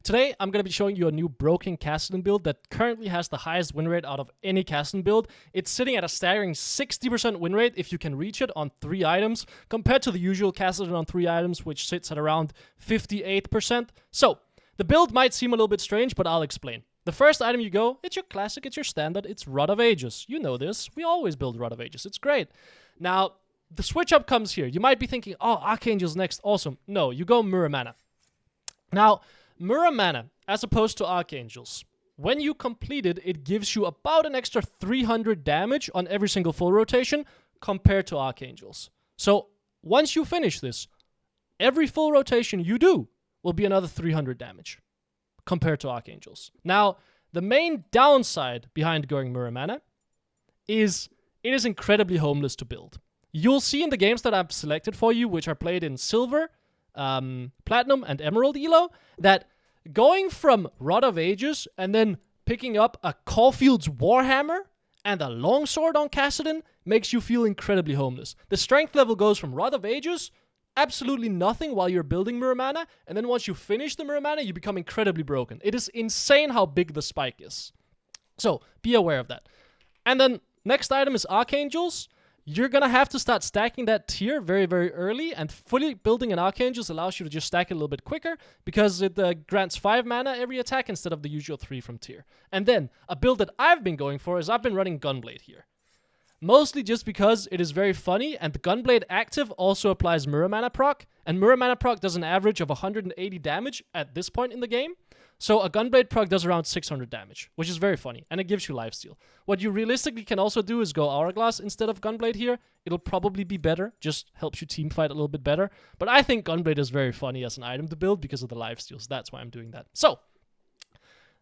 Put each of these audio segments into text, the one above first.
Today, I'm going to be showing you a new broken Kassadin build that currently has the highest win rate out of any Kassadin build. It's sitting at a staggering 60% win rate if you can reach it on 3 items, compared to the usual Kassadin on 3 items, which sits at around 58%. So, the build might seem a little bit strange, but I'll explain. The first item you go, it's your classic, it's your standard, it's Rod of Ages. You know this. We always build Rod of Ages. It's great. Now, the switch up comes here. You might be thinking, oh, Archangel's next. Awesome. No, you go Mirror Mana. Now, Mirror Mana, as opposed to Archangels, when you complete it, it gives you about an extra 300 damage on every single full rotation compared to Archangels. So, once you finish this, every full rotation you do will be another 300 damage compared to Archangels. Now, the main downside behind going Mirror Mana is it is incredibly homeless to build. You'll see in the games that I've selected for you, which are played in Silver, Platinum, and Emerald Elo, that going from Rod of Ages and then picking up a Caulfield's Warhammer and a Longsword on Kassadin makes you feel incredibly homeless. The strength level goes from Rod of Ages, absolutely nothing while you're building Mirror Mana, and then once you finish the Mirror Mana, you become incredibly broken. It is insane how big the spike is. So, be aware of that. And then, next item is Archangels. You're gonna have to start stacking that tier very, very early, and fully building an Archangels allows you to just stack it a little bit quicker because it grants 5 mana every attack instead of the usual 3 from tier. And then, a build that I've been going for is I've been running Gunblade here. Mostly just because it is very funny, and the Gunblade active also applies Mirror Mana proc, and Mirror Mana proc does an average of 180 damage at this point in the game. So a Gunblade proc does around 600 damage, which is very funny, and it gives you lifesteal. What you realistically can also do is go Hourglass instead of Gunblade here. It'll probably be better, just helps you teamfight a little bit better. But I think Gunblade is very funny as an item to build because of the lifesteals. That's why I'm doing that. So,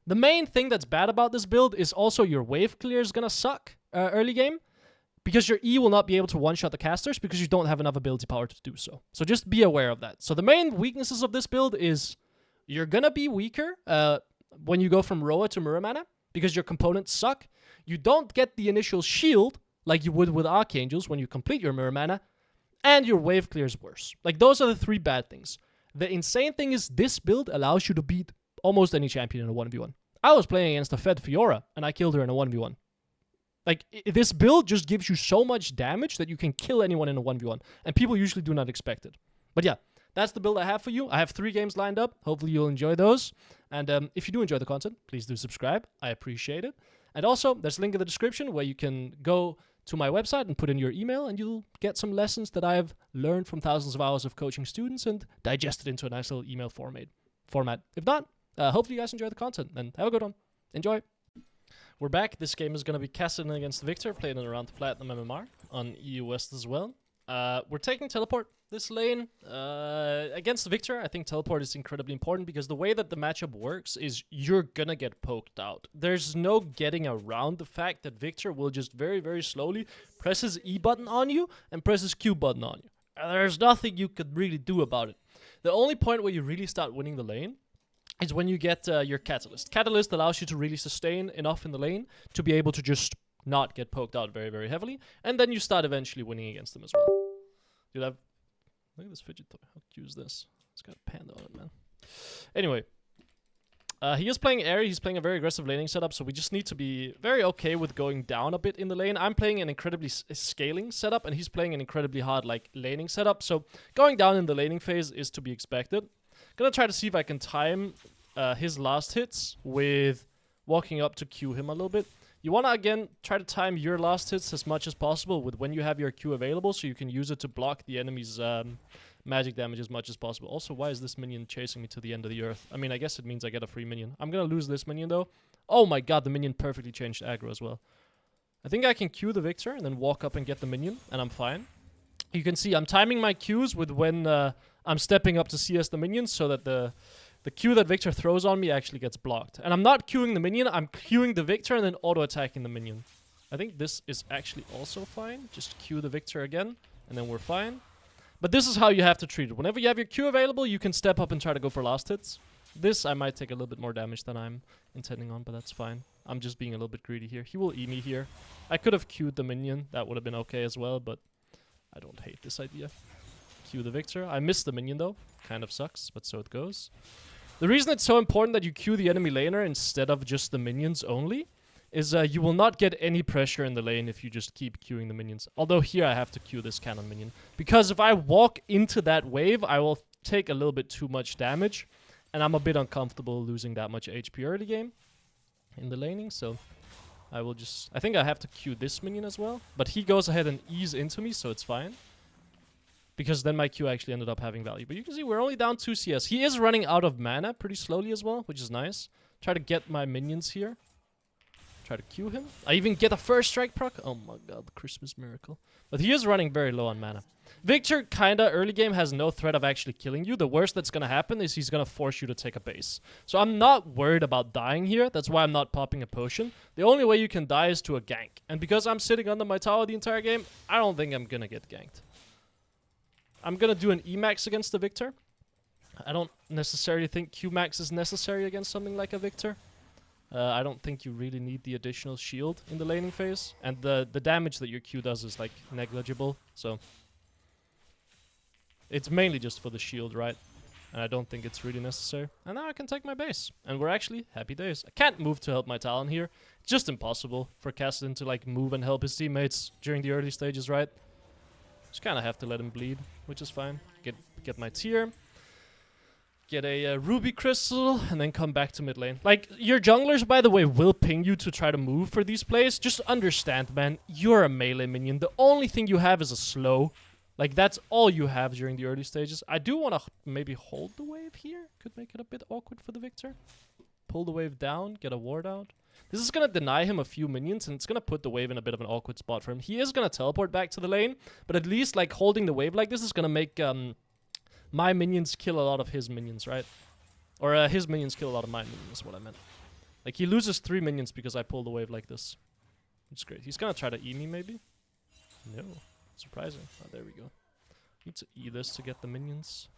the main thing that's bad about this build is also your wave clear is gonna suck early game, because your E will not be able to one-shot the casters because you don't have enough ability power to do so. So just be aware of that. So the main weaknesses of this build is you're gonna be weaker when you go from Roa to Mirror Mana because your components suck. You don't get the initial shield like you would with Archangels when you complete your Mirror Mana, and your wave clear is worse. Like, those are the 3 bad things. The insane thing is this build allows you to beat almost any champion in a 1v1. I was playing against a Fed Fiora, and I killed her in a 1v1. Like, this build just gives you so much damage that you can kill anyone in a 1v1, and people usually do not expect it. But yeah, that's the build I have for you. I have 3 games lined up. Hopefully you'll enjoy those. And if you do enjoy the content, please do subscribe. I appreciate it. And also, there's a link in the description where you can go to my website and put in your email, and you'll get some lessons that I've learned from thousands of hours of coaching students and digested into a nice little email format. If not, hopefully you guys enjoy the content, and have a good one. Enjoy. We're back. This game is going to be Kassadin against Victor, playing it around Platinum MMR on EU West as well. We're taking Teleport this lane. Against Victor, I think Teleport is incredibly important because the way that the matchup works is you're going to get poked out. There's no getting around the fact that Victor will just very, very slowly press his E button on you and press his Q button on you. There's nothing you could really do about it. The only point where you really start winning the lane is when you get your Catalyst. Catalyst allows you to really sustain enough in the lane to be able to just not get poked out very, very heavily, and then you start eventually winning against them as well. Dude, look at this fidget toy. How cute is this? It's got a panda on it, man. Anyway, he is playing Airy. He's playing a very aggressive laning setup, so we just need to be very okay with going down a bit in the lane. I'm playing an incredibly scaling setup, and he's playing an incredibly hard laning setup, so going down in the laning phase is to be expected. Gonna try to see if I can time his last hits with walking up to Q him a little bit. You want to, again, try to time your last hits as much as possible with when you have your Q available so you can use it to block the enemy's magic damage as much as possible. Also, why is this minion chasing me to the end of the earth? I mean, I guess it means I get a free minion. I'm going to lose this minion, though. Oh my god, the minion perfectly changed aggro as well. I think I can Q the Victor and then walk up and get the minion, and I'm fine. You can see I'm timing my Qs with when I'm stepping up to CS the minion so that the Q that Victor throws on me actually gets blocked. And I'm not queuing the minion, I'm queuing the Victor and then auto-attacking the minion. I think this is actually also fine. Just queue the Victor again, and then we're fine. But this is how you have to treat it. Whenever you have your Q available, you can step up and try to go for last hits. This, I might take a little bit more damage than I'm intending on, but that's fine. I'm just being a little bit greedy here. He will E me here. I could have queued the minion. That would have been okay as well, but I don't hate this idea. Q the Victor. I missed the minion, though. Kind of sucks, but so it goes. The reason it's so important that you queue the enemy laner instead of just the minions only is you will not get any pressure in the lane if you just keep queuing the minions. Although here I have to queue this cannon minion. Because if I walk into that wave, I will take a little bit too much damage. And I'm a bit uncomfortable losing that much HP early game in the laning. So I will just... I think I have to queue this minion as well. But he goes ahead and ease into me, so it's fine. Because then my Q actually ended up having value. But you can see we're only down 2 CS. He is running out of mana pretty slowly as well, which is nice. Try to get my minions here. Try to Q him. I even get a first strike proc. Oh my god, the Christmas miracle. But he is running very low on mana. Victor kinda early game has no threat of actually killing you. The worst that's gonna happen is he's gonna force you to take a base. So I'm not worried about dying here. That's why I'm not popping a potion. The only way you can die is to a gank. And because I'm sitting under my tower the entire game, I don't think I'm gonna get ganked. I'm gonna do an Emax against the Victor. I don't necessarily think Qmax is necessary against something like a Victor. I don't think you really need the additional shield in the laning phase. And the damage that your Q does is like negligible. So it's mainly just for the shield, right? And I don't think it's really necessary. And now I can take my base. And we're actually happy days. I can't move to help my Talon here. It's just impossible for Kassadin to like move and help his teammates during the early stages, right? Just kind of have to let him bleed, which is fine. Get my tier. Get a ruby crystal, and then come back to mid lane. Like, your junglers, by the way, will ping you to try to move for these plays. Just understand, man, you're a melee minion. The only thing you have is a slow. Like, that's all you have during the early stages. I do want to maybe hold the wave here. Could make it a bit awkward for the Victor. Pull the wave down, get a ward out. This is going to deny him a few minions, and it's going to put the wave in a bit of an awkward spot for him. He is going to teleport back to the lane, but at least, like, holding the wave like this is going to make my minions kill a lot of his minions, right? Or his minions kill a lot of my minions, is what I meant. Like, he loses 3 minions because I pull the wave like this. Which is great. He's going to try to E me, maybe? No. Surprising. Oh, there we go. Need to E this to get the minions.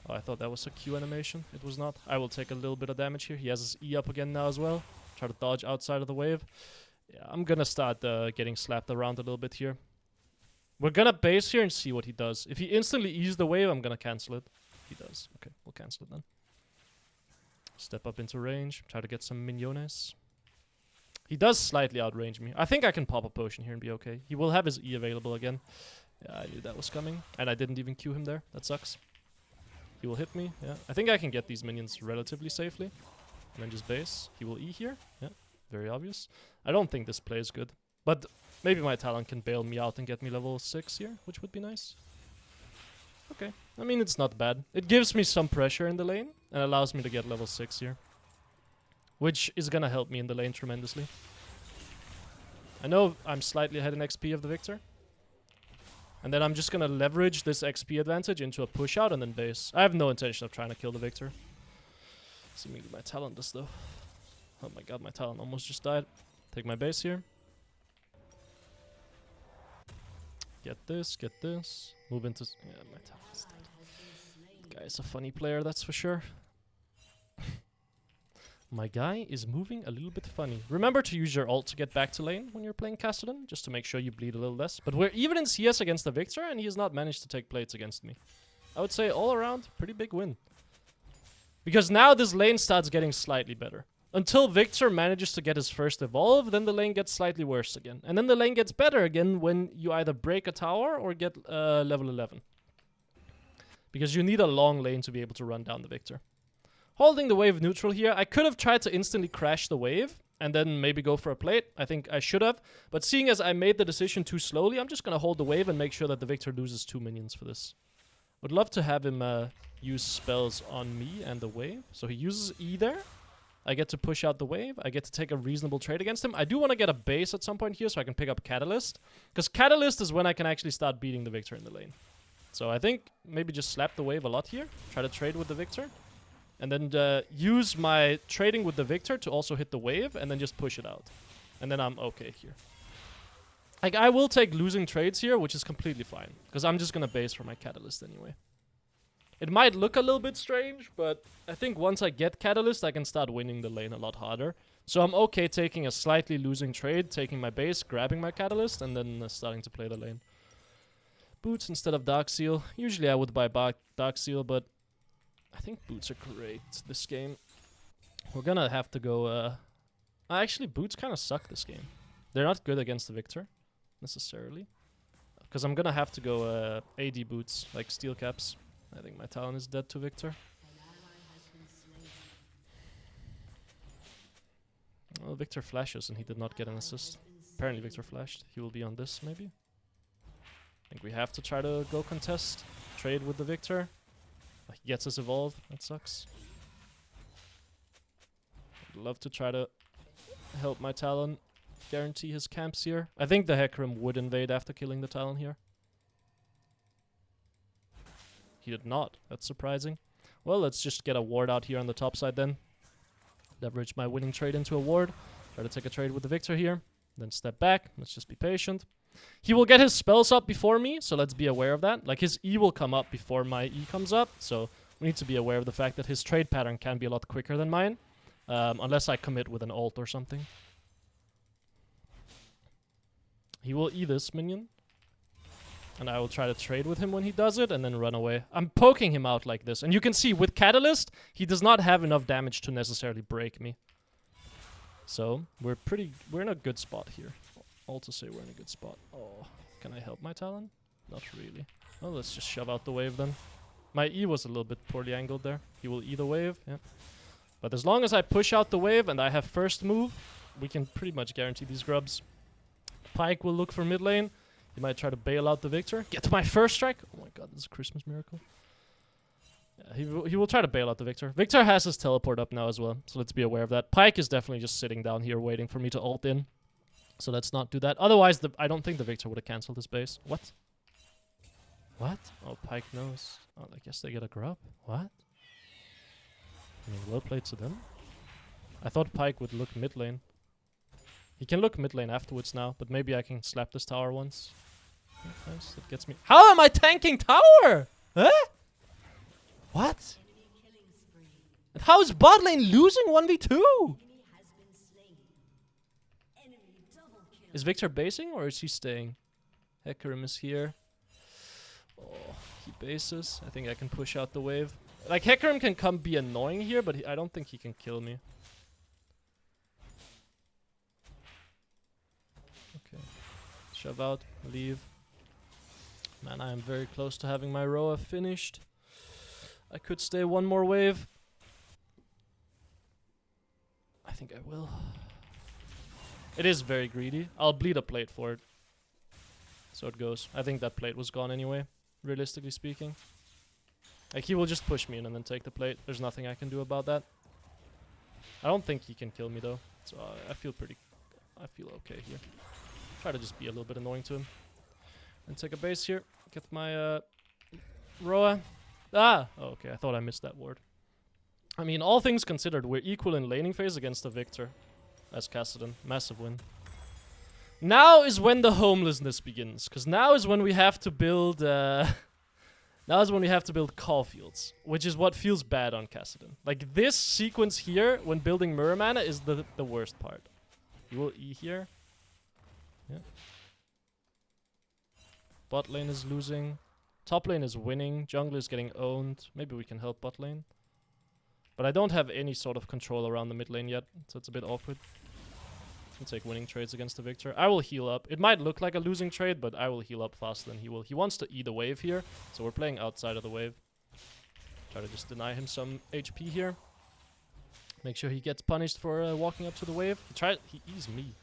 Oh, I thought that was a Q animation. It was not. I will take a little bit of damage here. He has his E up again now as well. Try to dodge outside of the wave. Yeah, I'm gonna start getting slapped around a little bit here. We're gonna base here and see what he does. If he instantly E's the wave, I'm gonna cancel it. He does. Okay, we'll cancel it then. Step up into range. Try to get some miniones. He does slightly outrange me. I think I can pop a potion here and be okay. He will have his E available again. Yeah, I knew that was coming. And I didn't even Q him there. That sucks. He will hit me. Yeah, I think I can get these minions relatively safely. And then just base. He will E here. Yeah, very obvious. I don't think this play is good. But maybe my Talon can bail me out and get me level 6 here, which would be nice. Okay. I mean, it's not bad. It gives me some pressure in the lane and allows me to get level 6 here. Which is gonna help me in the lane tremendously. I know I'm slightly ahead in XP of the Victor. And then I'm just gonna leverage this XP advantage into a push out and then base. I have no intention of trying to kill the Victor. See me with my Talon does though. Oh my god, my Talon almost just died. Take my base here. Get this, get this. Move into... Yeah, my Talon's dead. The guy is a funny player, that's for sure. My guy is moving a little bit funny. Remember to use your ult to get back to lane when you're playing Kassadin, just to make sure you bleed a little less. But we're even in CS against the Victor, and he has not managed to take plates against me. I would say all around, pretty big win. Because now this lane starts getting slightly better. Until Victor manages to get his first evolve, then the lane gets slightly worse again. And then the lane gets better again when you either break a tower or get level 11. Because you need a long lane to be able to run down the Victor. Holding the wave neutral here. I could have tried to instantly crash the wave and then maybe go for a plate. I think I should have. But seeing as I made the decision too slowly, I'm just going to hold the wave and make sure that the Victor loses 2 minions for this. Would love to have him use spells on me and the wave. So he uses E there. I get to push out the wave. I get to take a reasonable trade against him. I do want to get a base at some point here so I can pick up Catalyst. Because Catalyst is when I can actually start beating the Victor in the lane. So I think maybe just slap the wave a lot here. Try to trade with the Victor. And then use my trading with the Victor to also hit the wave and then just push it out. And then I'm okay here. Like, I will take losing trades here, which is completely fine. Because I'm just going to base for my Catalyst anyway. It might look a little bit strange, but I think once I get Catalyst, I can start winning the lane a lot harder. So I'm okay taking a slightly losing trade, taking my base, grabbing my Catalyst, and then starting to play the lane. Boots instead of Dark Seal. Usually I would buy Dark Seal, but I think boots are great this game. We're gonna have to go... actually, boots kind of suck this game. They're not good against the Victor, necessarily. Because I'm gonna have to go AD boots, like steel caps. I think my Talon is dead to Victor. Well, Victor flashes and he did not get an assist. Apparently Victor flashed. He will be on this, maybe. I think we have to try to go contest. Trade with the Victor. He gets his evolve. That sucks. I'd love to try to help my Talon guarantee his camps here. I think the Hecarim would invade after killing the Talon here. He did not. That's surprising. Well, let's just get a ward out here on the top side then. Leverage my winning trade into a ward. Try to take a trade with the Victor here. Then step back. Let's just be patient. He will get his spells up before me, so let's be aware of that. Like, his E will come up before my E comes up, so we need to be aware of the fact that his trade pattern can be a lot quicker than mine. Unless I commit with an ult or something. He will E this minion. And I will try to trade with him when he does it, and then run away. I'm poking him out like this. And you can see, with Catalyst, he does not have enough damage to necessarily break me. So, we're in a good spot here. All to say we're in a good spot. Oh, can I help my Talon? Not really. Well, let's just shove out the wave then. My E was a little bit poorly angled there. He will E the wave, yeah. But as long as I push out the wave and I have first move, we can pretty much guarantee these grubs. Pyke will look for mid lane. He might try to bail out the Victor. Get to my first strike. Oh my god, this is a Christmas miracle. Yeah, he will try to bail out the Victor. Victor has his teleport up now as well, so let's be aware of that. Pyke is definitely just sitting down here waiting for me to ult in. So let's not do that. Otherwise, I don't think the Victor would have cancelled his base. What? What? Oh, Pyke knows. Oh, I guess they get a grub. What? I mean, well played to them. I thought Pyke would look mid lane. He can look mid lane afterwards now, but maybe I can slap this tower once. Nice, that gets me. How am I tanking tower? Huh? What? And how is bot lane losing 1v2? Is Victor basing or is he staying? Hecarim is here. Oh, he bases. I think I can push out the wave. Like, Hecarim can come be annoying here, but I don't think he can kill me. Okay. Shove out. Leave. Man, I am very close to having my Roa finished. I could stay one more wave. I think I will. It is very greedy. I'll bleed a plate for it. So it goes. I think that plate was gone anyway, realistically speaking. Like, he will just push me in and then take the plate. There's nothing I can do about that. I don't think he can kill me though. So I feel okay here. Try to just be a little bit annoying to him. And take a base here. Get my Roa. Ah! Oh, okay, I thought I missed that ward. I mean, all things considered, we're equal in laning phase against the Victor. As Kassadin. Massive win. Now is when the homelessness begins. Because now is when we have to build... now is when we have to build call fields. Which is what feels bad on Kassadin. Like, this sequence here, when building Mirror Mana, is the worst part. You will E here. Yeah. Bot lane is losing. Top lane is winning. Jungle is getting owned. Maybe we can help bot lane. But I don't have any sort of control around the mid lane yet, so it's a bit awkward. Can take winning trades against the Victor. I will heal up. It might look like a losing trade, but I will heal up faster than he will. He wants to E the wave here, so we're playing outside of the wave. Try to just deny him some HP here. Make sure he gets punished for walking up to the wave. He E's me.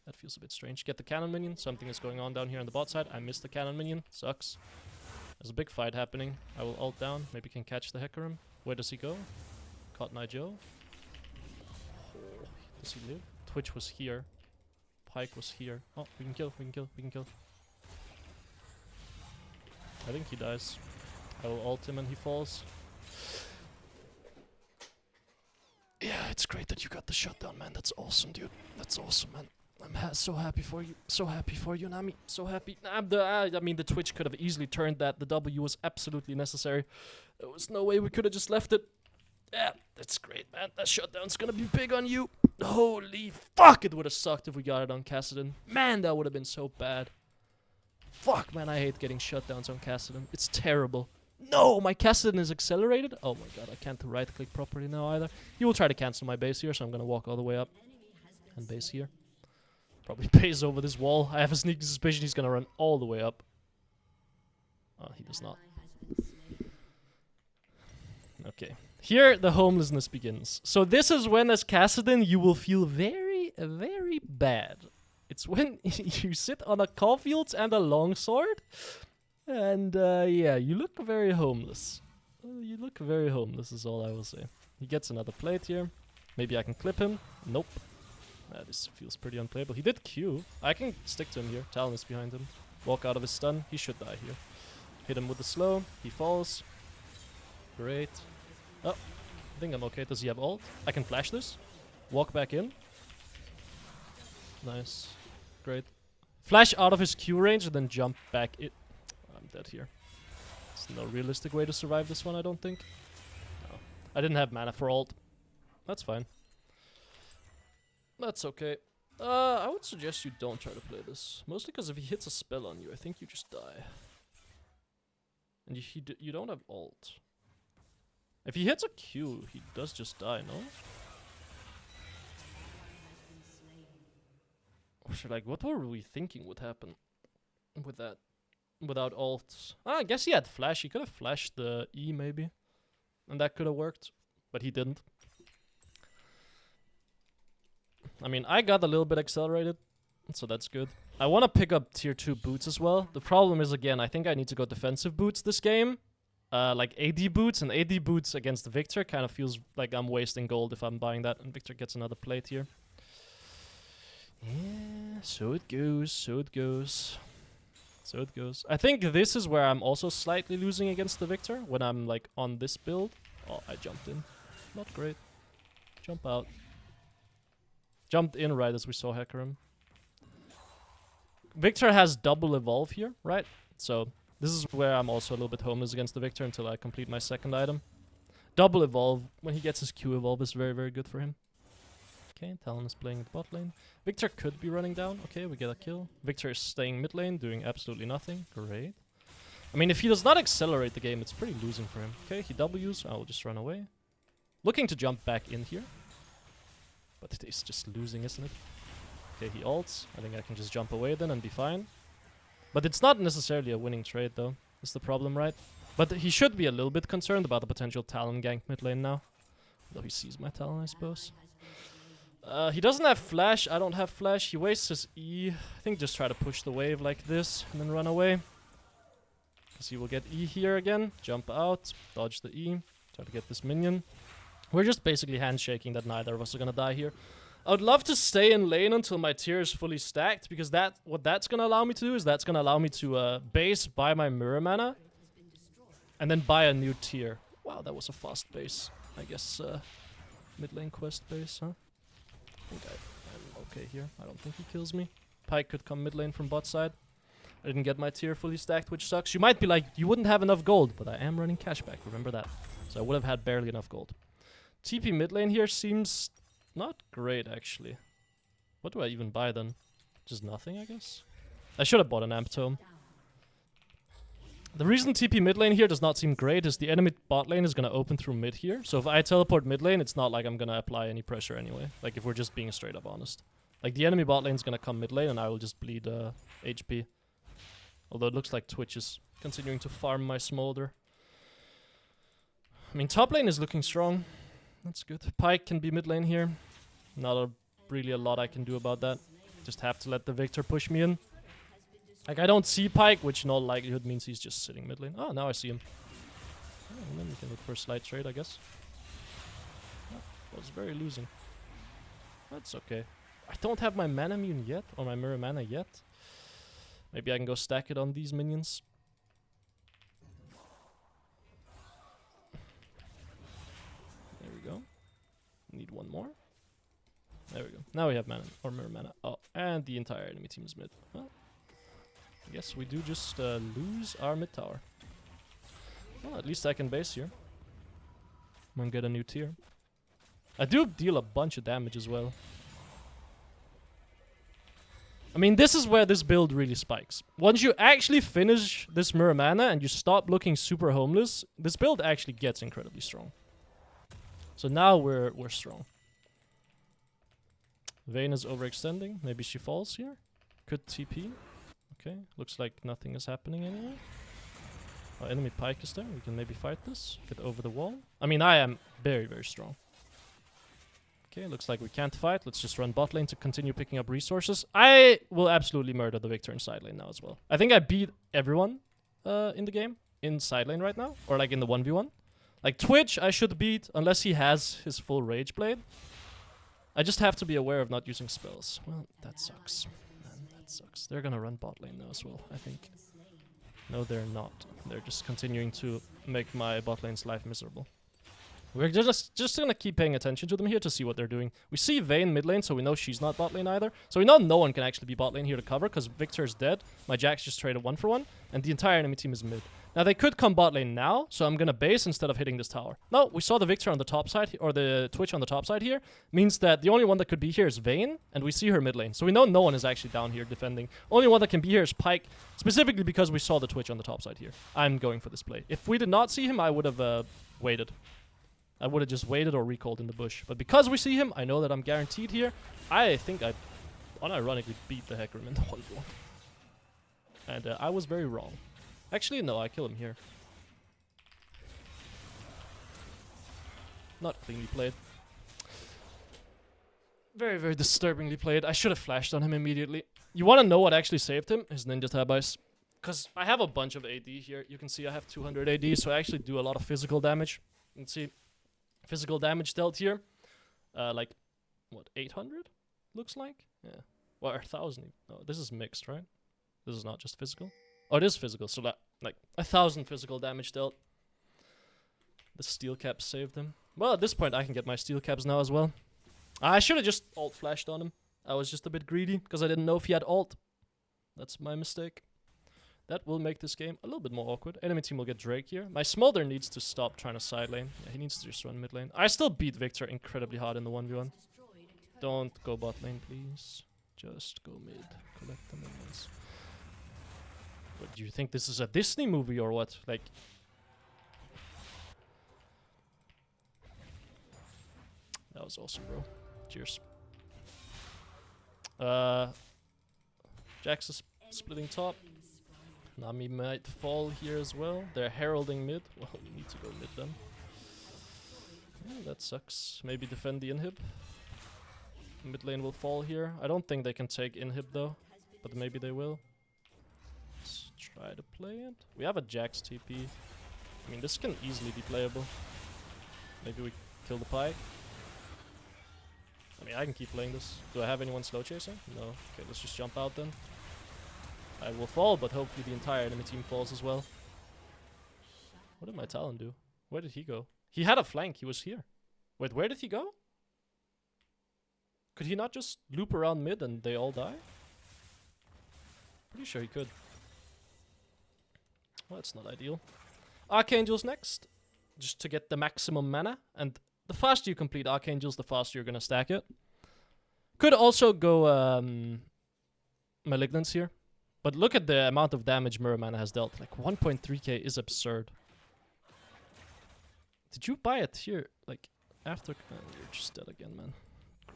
That feels a bit strange. Get the cannon minion. Something is going on down here on the bot side. I missed the cannon minion. Sucks. There's a big fight happening. I will ult down. Maybe can catch the Hecarim. Where does he go? Cotton Eye Joe. Oh, does he live? Twitch was here. Pyke was here. Oh, we can kill, we can kill, we can kill. I think he dies. I will ult him and he falls. Yeah, it's great that you got the shutdown, man. That's awesome, dude. That's awesome, man. I'm so happy for you. So happy for you, Nami. So happy. I mean, the Twitch could have easily turned that. The W was absolutely necessary. There was no way we could have just left it. Yeah, that's great, man. That shutdown's gonna be big on you. Holy fuck, it would have sucked if we got it on Kassadin. Man, that would have been so bad. Fuck, man, I hate getting shutdowns on Kassadin. It's terrible. No, my Kassadin is accelerated. Oh my god, I can't right-click properly now either. He will try to cancel my base here, so I'm gonna walk all the way up and base here. Probably base over this wall. I have a sneaky suspicion he's gonna run all the way up. Oh, he does not. Okay. Here, the homelessness begins. So this is when, as Kassadin, you will feel very, very bad. It's when you sit on a caulfields and a longsword. And, yeah, you look very homeless. You look very homeless is all I will say. He gets another plate here. Maybe I can clip him. Nope. This feels pretty unplayable. He did Q. I can stick to him here. Talon is behind him. Walk out of his stun. He should die here. Hit him with the slow. He falls. Great. Oh, I think I'm okay. Does he have ult? I can flash this. Walk back in. Nice. Great. Flash out of his Q range and then jump back in. I'm dead here. There's no realistic way to survive this one, I don't think. No. I didn't have mana for ult. That's fine. That's okay. I would suggest you don't try to play this. Mostly because if he hits a spell on you, I think you just die. And you don't have ult. If he hits a Q, he does just die, no? Or should, like, what were we thinking would happen with that? Without ult. I guess he had flash. He could have flashed the E, maybe. And that could have worked. But he didn't. I mean, I got a little bit accelerated. So that's good. I want to pick up tier 2 boots as well. The problem is, again, I think I need to go defensive boots this game. Like AD boots, and AD boots against Victor kind of feels like I'm wasting gold if I'm buying that, and Victor gets another plate here. Yeah, so it goes, so it goes. So it goes. I think this is where I'm also slightly losing against the Victor, when I'm like on this build. Oh, I jumped in. Not great. Jump out. Jumped in right as we saw Hecarim. Victor has double evolve here, right? So this is where I'm also a little bit homeless against the Victor until I complete my second item. Double evolve, when he gets his Q evolve, is very, very good for him. Okay, Talon is playing the bot lane. Victor could be running down. Okay, we get a kill. Victor is staying mid lane, doing absolutely nothing. Great. I mean, if he does not accelerate the game, it's pretty losing for him. Okay, he W's. I will just run away. Looking to jump back in here. But it is just losing, isn't it? Okay, he ults. I think I can just jump away then and be fine. But it's not necessarily a winning trade, though. That's the problem, right? But he should be a little bit concerned about the potential Talon gank mid lane now. Though he sees my Talon, I suppose. He doesn't have flash. I don't have flash. He wastes his E. I think just try to push the wave like this and then run away. Because he will get E here again. Jump out. Dodge the E. Try to get this minion. We're just basically handshaking that neither of us are gonna die here. I would love to stay in lane until my tier is fully stacked, because what that's gonna allow me to do is that's gonna allow me to base, buy my mirror mana, and then buy a new tier. Wow, that was a fast base. I guess mid lane quest base, huh? I think I'm okay here. I don't think he kills me. Pyke could come mid lane from bot side. I didn't get my tier fully stacked, which sucks. You might be like, you wouldn't have enough gold, but I am running cashback, remember that. So I would have had barely enough gold. TP mid lane here seems not great, actually. What do I even buy then? Just nothing, I guess? I should have bought an amp tome. The reason TP mid lane here does not seem great is the enemy bot lane is going to open through mid here. So if I teleport mid lane, it's not like I'm going to apply any pressure anyway. Like if we're just being straight up honest. Like the enemy bot lane is going to come mid lane and I will just bleed HP. Although it looks like Twitch is continuing to farm my smolder. I mean, top lane is looking strong. That's good. Pyke can be mid lane here. Not really a lot I can do about that. Just have to let the Victor push me in. Like, I don't see Pyke, which in all likelihood means he's just sitting mid lane. Oh, now I see him. Oh, and then we can look for a slight trade, I guess. Oh, was very losing. That's okay. I don't have my mana immune yet, or my mirror mana yet. Maybe I can go stack it on these minions. There we go. Need one more. There we go. Now we have mana, or mirror mana. Oh, and the entire enemy team is mid. Well, I guess we do just lose our mid tower. Well, at least I can base here. And get a new tier. I do deal a bunch of damage as well. I mean, this is where this build really spikes. Once you actually finish this mirror mana and you stop looking super homeless, this build actually gets incredibly strong. So now we're strong. Vayne is overextending. Maybe she falls here. Could TP. Okay, looks like nothing is happening anyway. Our enemy Pyke is there. We can maybe fight this. Get over the wall. I mean, I am very, very strong. Okay, looks like we can't fight. Let's just run bot lane to continue picking up resources. I will absolutely murder the Victor in side lane now as well. I think I beat everyone in the game in side lane right now. Or like in the 1v1. Like Twitch, I should beat unless he has his full Rage Blade. I just have to be aware of not using spells. Well, that sucks. Man, that sucks. They're gonna run bot lane now as well, I think. No, they're not. They're just continuing to make my bot lane's life miserable. We're just gonna keep paying attention to them here to see what they're doing. We see Vayne mid lane, so we know she's not bot lane either. So we know no one can actually be bot lane here to cover, because Victor is dead. My Jax just traded 1 for 1, and the entire enemy team is mid. Now they could come bot lane now, so I'm gonna base instead of hitting this tower. No, we saw the Victor on the top side, or the Twitch on the top side here. Means that the only one that could be here is Vayne, and we see her mid lane. So we know no one is actually down here defending. Only one that can be here is Pyke, specifically because we saw the Twitch on the top side here. I'm going for this play. If we did not see him, I would have waited. I would have just waited or recalled in the bush. But because we see him, I know that I'm guaranteed here. I think I unironically beat the Hecarim in the 1v1. And I was very wrong. Actually, no, I kill him here. Not cleanly played. Very, very disturbingly played. I should have flashed on him immediately. You want to know what actually saved him? His Ninja Tab Ice. Because I have a bunch of AD here. You can see I have 200 AD, so I actually do a lot of physical damage. You can see physical damage dealt here. Like, what, 800? Looks like? Yeah. Well, 1,000. Oh, this is mixed, right? This is not just physical. Oh, it is physical, so that, like, 1,000 physical damage dealt. The steel caps saved him. Well, at this point, I can get my steel caps now as well. I should have just ult flashed on him. I was just a bit greedy, because I didn't know if he had ult. That's my mistake. That will make this game a little bit more awkward. Enemy team will get Drake here. My Smolder needs to stop trying to side lane. Yeah, he needs to just run mid lane. I still beat Victor incredibly hard in the 1v1. Don't go bot lane, please. Just go mid. Collect the minions. What, do you think this is a Disney movie or what? Like... That was awesome, bro. Cheers. Jax is splitting top. Nami might fall here as well. They're heralding mid. Well, we need to go mid then. Yeah, that sucks. Maybe defend the inhib. Mid lane will fall here. I don't think they can take inhib though. But maybe they will. Let's try to play it. We have a Jax TP. I mean, this can easily be playable. Maybe we kill the Pyke. I mean, I can keep playing this. Do I have anyone slow chasing? No. Okay, let's just jump out then. I will fall, but hopefully the entire enemy team falls as well. What did my Talon do? Where did he go? He had a flank. He was here. Wait, where did he go? Could he not just loop around mid and they all die? Pretty sure he could. Well, that's not ideal. Archangels next. Just to get the maximum mana. And the faster you complete Archangels, the faster you're gonna stack it. Could also go Malignance here. But look at the amount of damage Mirror Mana has dealt. Like 1.3k is absurd. Did you buy it here? Like after... Oh, you're just dead again, man.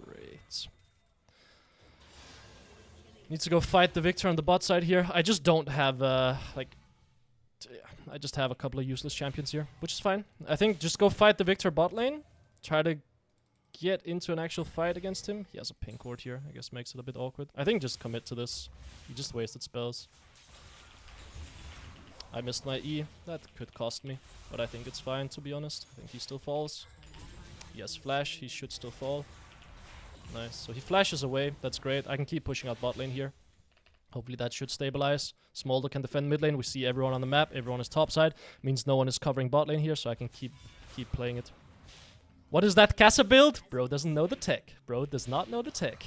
Great. Need to go fight the Victor on the bot side here. I just don't have like... I just have a couple of useless champions here, which is fine. I think just go fight the Victor bot lane. Try to get into an actual fight against him. He has a pink ward here. I guess makes it a bit awkward. I think just commit to this. He just wasted spells. I missed my E. That could cost me. But I think it's fine, to be honest. I think he still falls. He has flash. He should still fall. Nice. So he flashes away. That's great. I can keep pushing out bot lane here. Hopefully that should stabilize. Smolder can defend mid lane. We see everyone on the map. Everyone is top side. Means no one is covering bot lane here, so I can keep playing it. What is that Casa build? Bro doesn't know the tech. Bro does not know the tech.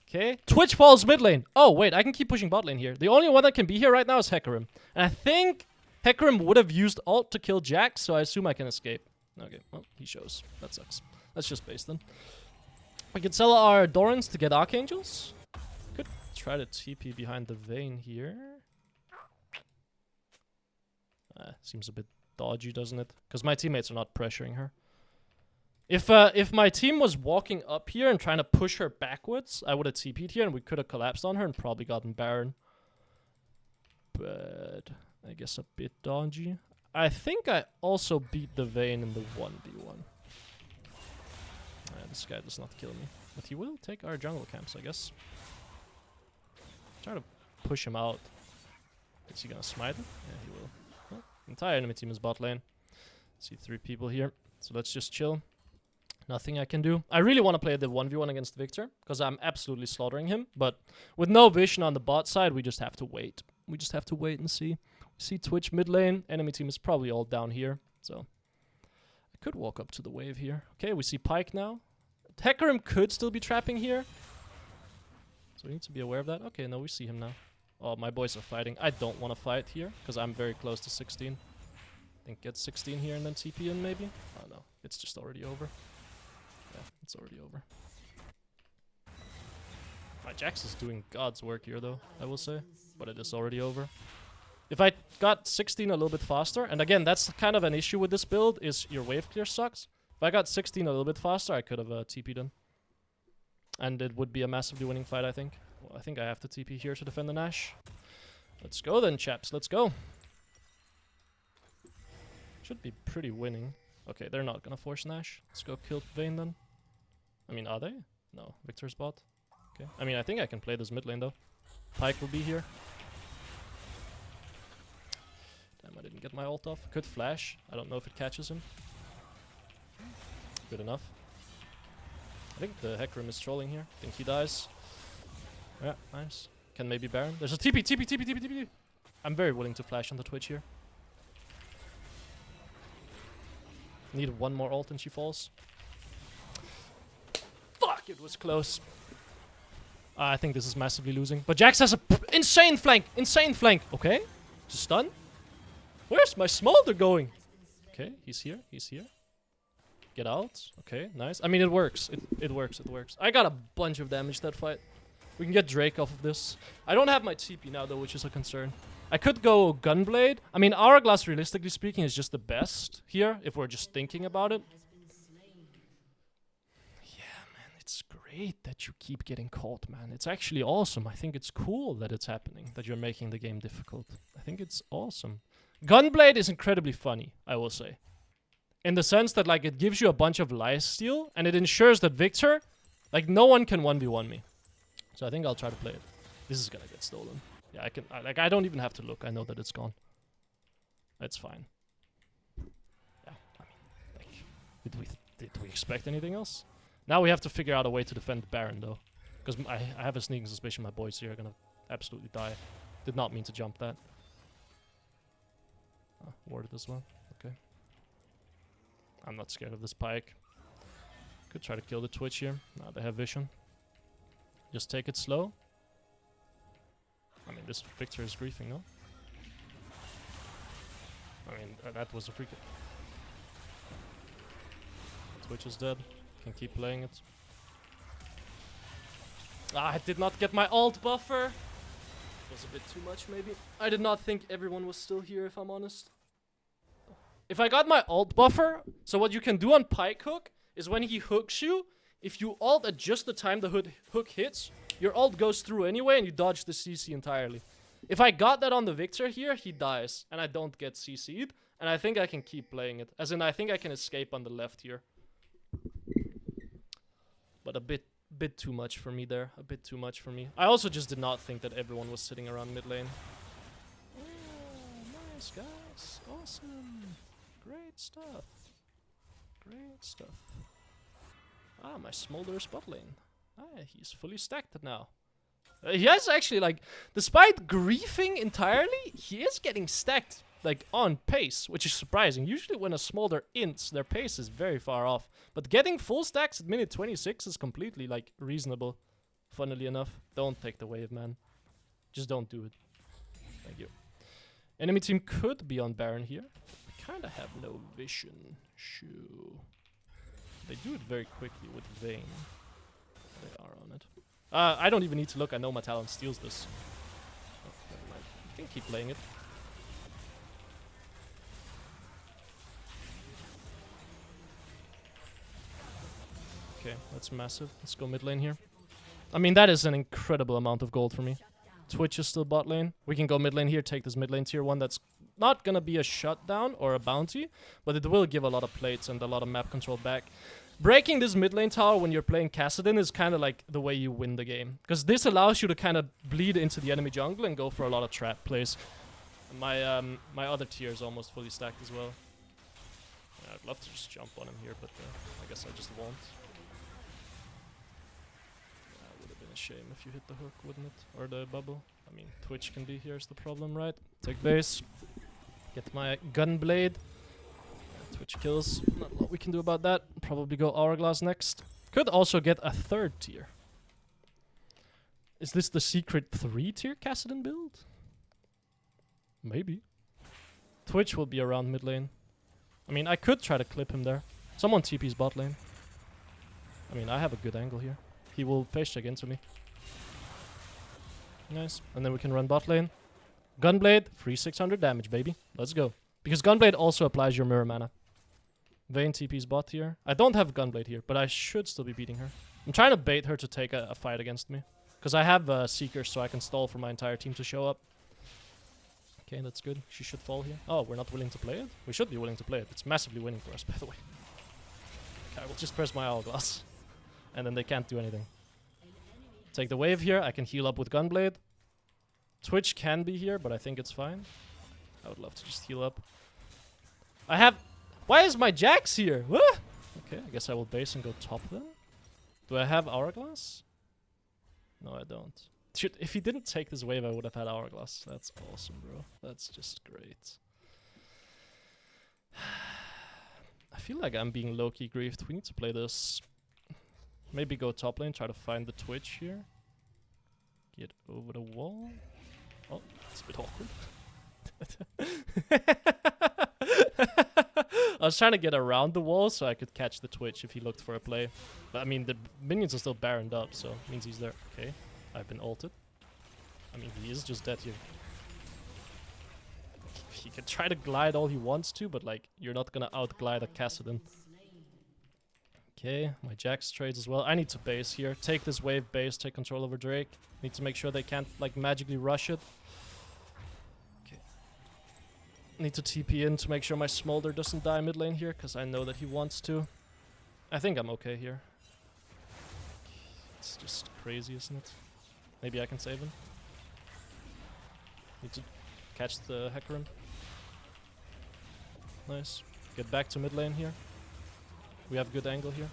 Okay. Twitch falls mid lane. Oh, wait. I can keep pushing bot lane here. The only one that can be here right now is Hecarim. And I think Hecarim would have used ult to kill Jax, so I assume I can escape. Okay. Well, he shows. That sucks. Let's just base then. We could sell our Dorans to get Archangels. Could try to TP behind the Vayne here. Seems a bit dodgy, doesn't it? Because my teammates are not pressuring her. If my team was walking up here and trying to push her backwards, I would have TP'd here and we could have collapsed on her and probably gotten Baron. But I guess a bit dodgy. I think I also beat the Vayne in the 1v1. This guy does not kill me. But he will take our jungle camps, I guess. Try to push him out. Is he gonna smite him? Yeah, he will. Well, the entire enemy team is bot lane. See 3 people here. So let's just chill. Nothing I can do. I really want to play the 1v1 against Victor, because I'm absolutely slaughtering him. But with no vision on the bot side, we just have to wait. We just have to wait and see. We see Twitch mid lane. Enemy team is probably all down here. So I could walk up to the wave here. Okay, we see Pyke now. Hecarim could still be trapping here. So we need to be aware of that. Okay, no, we see him now. Oh, my boys are fighting. I don't want to fight here, because I'm very close to 16. I think get 16 here and then TP in maybe. Oh no, it's just already over. Yeah, it's already over. My Jax is doing God's work here though, I will say. But it is already over. If I got 16 a little bit faster, and again, that's kind of an issue with this build, is your wave clear sucks. If I got 16 a little bit faster, I could have TP'd in. And it would be a massively winning fight, I think. Well, I think I have to TP here to defend the Nash. Let's go then, chaps. Let's go. Should be pretty winning. Okay, they're not gonna force Nash. Let's go kill Vayne then. I mean, are they? No, Victor's bot. Okay. I mean, I think I can play this mid lane though. Pyke will be here. Damn, I didn't get my ult off. Could flash. I don't know if it catches him. Good enough. I think the Hecarim is trolling here. I think he dies. Yeah, nice. Can maybe Baron. There's a TP. I'm very willing to flash on the Twitch here. Need one more ult and she falls. Fuck, it was close. I think this is massively losing. But Jax has a insane flank. Insane flank. Okay. Just stun. Where's my smolder going? Okay, he's here. He's here. Get out. Okay, nice. I mean, it works. It works. It works. I got a bunch of damage that fight. We can get Drake off of this. I don't have my TP now, though, which is a concern. I could go Gunblade. I mean, Hourglass, realistically speaking, is just the best here, if we're just thinking about it. Yeah, man, it's great that you keep getting caught, man. It's actually awesome. I think it's cool that it's happening, that you're making the game difficult. I think it's awesome. Gunblade is incredibly funny, I will say. In the sense that, like, it gives you a bunch of lifesteal, and it ensures that Victor, like, no one can 1v1 me. So I think I'll try to play it. This is gonna get stolen. Yeah, I can, I don't even have to look. I know that it's gone. That's fine. Yeah, I mean, like, did we expect anything else? Now we have to figure out a way to defend Baron, though. Because I have a sneaking suspicion my boys here are gonna absolutely die. Did not mean to jump that. Warded as well. Okay. I'm not scared of this Pyke. Could try to kill the Twitch here. Now they have vision. Just take it slow. I mean, this Victor is griefing, no? I mean, that was a freak. Twitch is dead. Can keep playing it. Ah, I did not get my ult buffer. Was a bit too much, maybe. I did not think everyone was still here, if I'm honest. If I got my ult buffer, so what you can do on Pyke hook is when he hooks you, if you ult at just the time the hook hits, your ult goes through anyway and you dodge the CC entirely. If I got that on the Victor here, he dies and I don't get CC'd. And I think I can keep playing it. As in, I think I can escape on the left here. But a bit too much for me there. A bit too much for me. I also just did not think that everyone was sitting around mid lane. Oh, nice, guys. Awesome. Great stuff. Great stuff. Ah, my Smolder is bot lane. Ah, he's fully stacked now. He has actually, like, despite griefing entirely, he is getting stacked, like, on pace, which is surprising. Usually when a Smolder ints, their pace is very far off. But getting full stacks at minute 26 is completely, like, reasonable. Funnily enough. Don't take the wave, man. Just don't do it. Thank you. Enemy team could be on Baron here. I kinda have no vision. Shoo. They do it very quickly with Vayne. They are on it. I don't even need to look. I know my talent steals this. Oh, never mind. You can keep playing it. Okay, that's massive. Let's go mid lane here. I mean, that is an incredible amount of gold for me. Twitch is still bot lane. We can go mid lane here, take this mid lane tier 1 that's not gonna be a shutdown or a bounty, but it will give a lot of plates and a lot of map control back. Breaking this mid lane tower when you're playing Kassadin is kind of like the way you win the game. Because this allows you to kind of bleed into the enemy jungle and go for a lot of trap plays. My other tier is almost fully stacked as well. Yeah, I'd love to just jump on him here, but I guess I just won't. Shame if you hit the hook, wouldn't it? Or the bubble. I mean, Twitch can be here is the problem, right? Take base. Get my gunblade. Twitch kills. Not a lot we can do about that. Probably go Hourglass next. Could also get a 3rd tier. Is this the secret 3 tier Kassadin build? Maybe. Twitch will be around mid lane. I mean, I could try to clip him there. Someone TP's bot lane. I mean, I have a good angle here. He will face check into me. Nice. And then we can run bot lane. Gunblade, free 600 damage, baby. Let's go. Because Gunblade also applies your mirror mana. Vayne TP's bot here. I don't have Gunblade here, but I should still be beating her. I'm trying to bait her to take a fight against me. Because I have Seekers, so I can stall for my entire team to show up. Okay, that's good. She should fall here. Oh, we're not willing to play it? We should be willing to play it. It's massively winning for us, by the way. Okay, I will just press my Hourglass. And then they can't do anything. Take the wave here. I can heal up with Gunblade. Twitch can be here, but I think it's fine. I would love to just heal up. I have... Why is my Jax here? What? Okay, I guess I will base and go top then. Do I have Hourglass? No, I don't. Shoot, if he didn't take this wave, I would have had Hourglass. That's awesome, bro. That's just great. I feel like I'm being low-key griefed. We need to play this... Maybe go top lane, try to find the Twitch here. Get over the wall. Oh, it's a bit awkward. I was trying to get around the wall so I could catch the Twitch if he looked for a play. But I mean, the minions are still baroned up, so it means he's there. Okay, I've been ulted. I mean, he is just dead here. He can try to glide all he wants to, but like, you're not gonna out-glide a Kassadin. Okay, my Jax trades as well. I need to base here. Take this wave base, take control over Drake. Need to make sure they can't like magically rush it. Okay. Need to TP in to make sure my Smolder doesn't die mid lane here, because I know that he wants to. I think I'm okay here. It's just crazy, isn't it? Maybe I can save him. Need to catch the Hecarim. Nice. Get back to mid lane here. We have good angle here.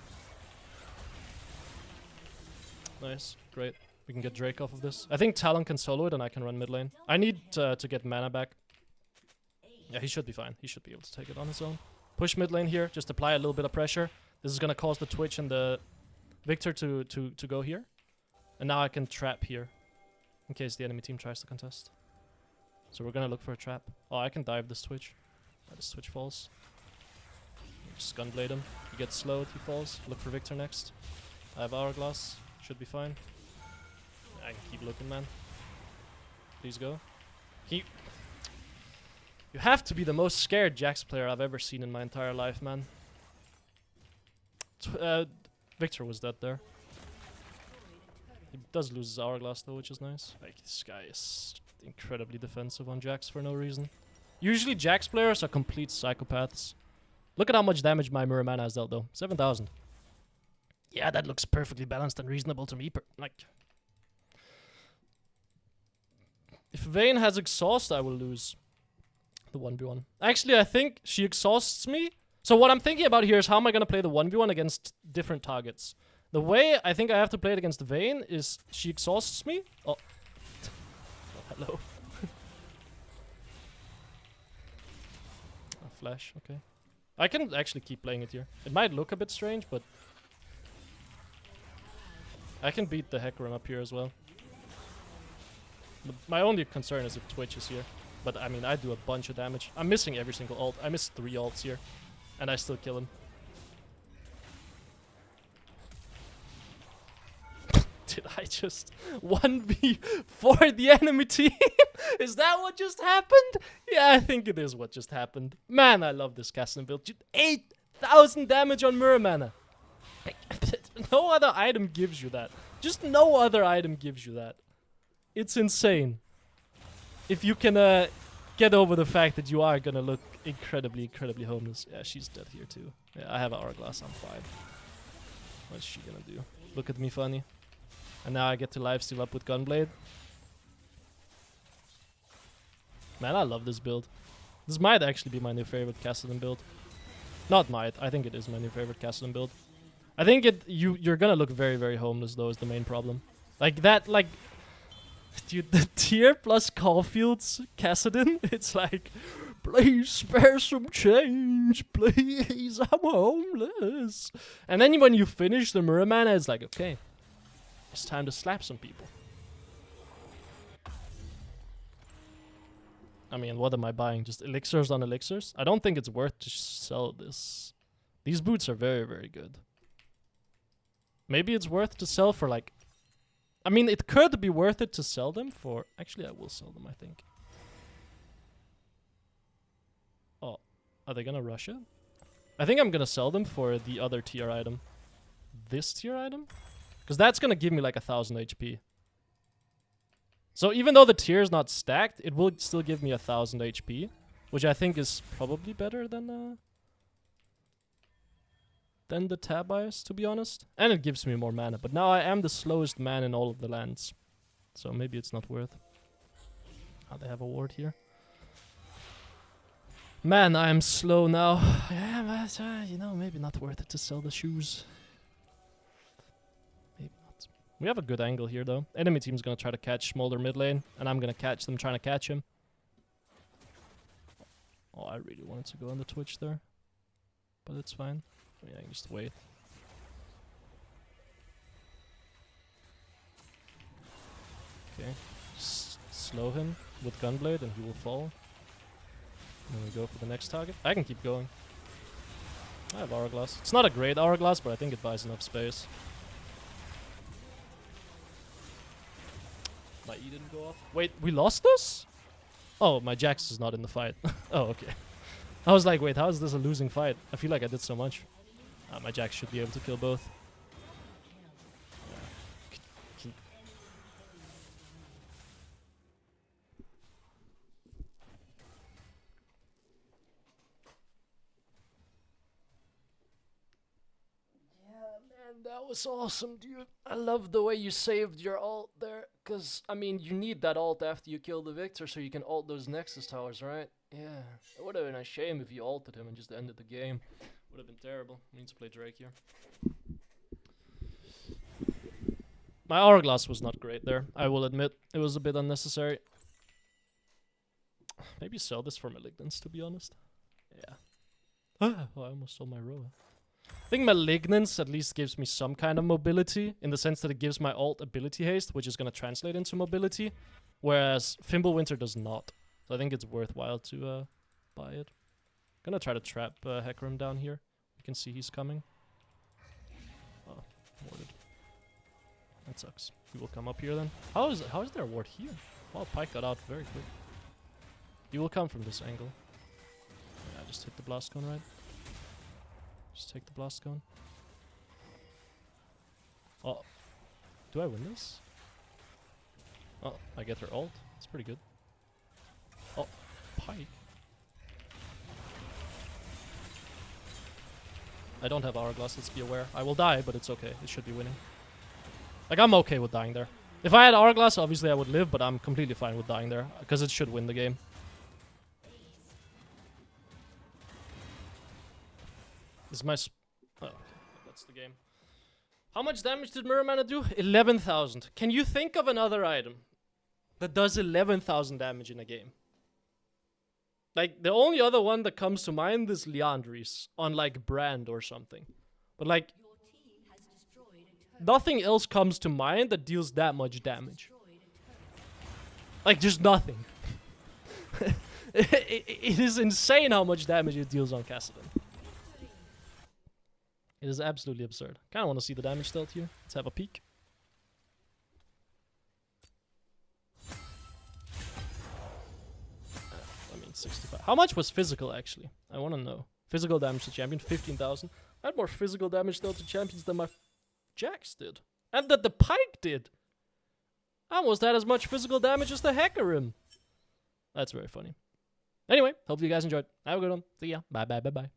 Nice, great. We can get Drake off of this. I think Talon can solo it and I can run mid lane. I need to get mana back. Yeah, he should be fine. He should be able to take it on his own. Push mid lane here, just apply a little bit of pressure. This is gonna cause the Twitch and the Victor to go here. And now I can trap here. In case the enemy team tries to contest. So we're gonna look for a trap. Oh, I can dive this Twitch. This Twitch falls. Just gunblade him. He gets slowed, he falls. Look for Victor next. I have Hourglass. Should be fine. I can keep looking, man. Please go. You have to be the most scared Jax player I've ever seen in my entire life, man. Victor was dead there. He does lose his Hourglass though, which is nice. Like, this guy is incredibly defensive on Jax for no reason. Usually Jax players are complete psychopaths. Look at how much damage my mirror mana has dealt though. 7,000. Yeah, that looks perfectly balanced and reasonable to me. Like, if Vayne has exhaust, I will lose the 1v1. Actually, I think she exhausts me. So what I'm thinking about here is how am I going to play the 1v1 against different targets. The way I think I have to play it against Vayne is she exhausts me. Oh, oh hello. A flash, okay. I can actually keep playing it here. It might look a bit strange, but I can beat the Hecarim up here as well. But my only concern is if Twitch is here. But I mean, I do a bunch of damage. I'm missing every single ult. I missed 3 ults here. And I still kill him. Did I just 1v for the enemy team? Is that what just happened? Yeah, I think it is what just happened. Man, I love this Kassadin build. 8,000 damage on mirror mana. No other item gives you that. Just no other item gives you that. It's insane. If you can get over the fact that you are gonna look incredibly, incredibly homeless. Yeah, she's dead here too. Yeah, I have an hourglass. I'm fine. What's she gonna do? Look at me funny. And now I get to lifesteal up with Gunblade. Man, I love this build. This might actually be my new favorite Kassadin build. Not might. I think it is my new favorite Kassadin build. I think you're gonna look very, very homeless though is the main problem. Like that, like... Dude, the tier plus Caulfield's Kassadin, it's like... Please spare some change, please, I'm homeless. And then when you finish the mirror mana, it's like, okay, it's time to slap some people. I mean, what am I buying? Just elixirs on elixirs? I don't think it's worth to sell this. These boots are very, very good. Maybe it's worth to sell for like... I mean, it could be worth it to sell them for... Actually, I will sell them, I think. Oh, are they gonna rush it? I think I'm gonna sell them for the other tier item. This tier item? Because that's gonna give me like 1,000 HP. So even though the tier is not stacked, it will still give me 1,000 HP. Which I think is probably better than the tab bias, to be honest. And it gives me more mana. But now I am the slowest man in all of the lands. So maybe it's not worth. Oh, they have a ward here. Man, I am slow now. Yeah, but, you know, maybe not worth it to sell the shoes. Maybe not. We have a good angle here, though. Enemy team's gonna try to catch Smolder mid lane, and I'm gonna catch them trying to catch him. Oh, I really wanted to go on the Twitch there. But it's fine. I mean, I can just wait. Okay. Slow him with Gunblade, and he will fall. And then we go for the next target. I can keep going. I have Hourglass. It's not a great Hourglass, but I think it buys enough space. My E didn't go off. Wait, we lost this? Oh, my Jax is not in the fight. Oh, okay. I was like, wait, how is this a losing fight? I feel like I did so much. My Jax should be able to kill both. That was awesome, dude. I love the way you saved your ult there. Because, I mean, you need that ult after you kill the Victor so you can ult those Nexus towers, right? Yeah. It would have been a shame if you ulted him and just ended the game. Would have been terrible. We need to play Drake here. My Hourglass was not great there. I will admit. It was a bit unnecessary. Maybe sell this for Malignance, to be honest. Yeah. Oh, I almost sold my row. I think Malignance at least gives me some kind of mobility, in the sense that it gives my ult ability haste, which is going to translate into mobility, whereas Fimbulwinter does not. So I think it's worthwhile to buy it. Gonna try to trap Hecarim down here. You can see he's coming. Oh, warded. That sucks. He will come up here then. How is there a ward here? Wow, Pyke got out very quick. He will come from this angle. Yeah, just hit the blast cone, right? Just take the blast cone. Oh. Do I win this? Oh, I get her ult. It's pretty good. Oh, Pyke. I don't have Hourglass, let's be aware. I will die, but it's okay. It should be winning. Like, I'm okay with dying there. If I had Hourglass, obviously I would live, but I'm completely fine with dying there. Because it should win the game. This is my... oh, okay. That's the game. How much damage did Mirror Mana do? 11,000. Can you think of another item that does 11,000 damage in a game? Like, the only other one that comes to mind is Liandry's on, like, Brand or something. But, like, nothing else comes to mind that deals that much damage. Like, just nothing. It is insane how much damage it deals on Kassadin. It is absolutely absurd. Kinda wanna see the damage dealt here. Let's have a peek. 165. How much was physical, actually? I want to know. Physical damage to champion, 15,000. I had more physical damage, though, to champions than my Jax did. And that the Pike did. I almost had as much physical damage as the Hecarim. That's very funny. Anyway, hopefully you guys enjoyed. Have a good one. See ya. Bye, bye, bye, bye.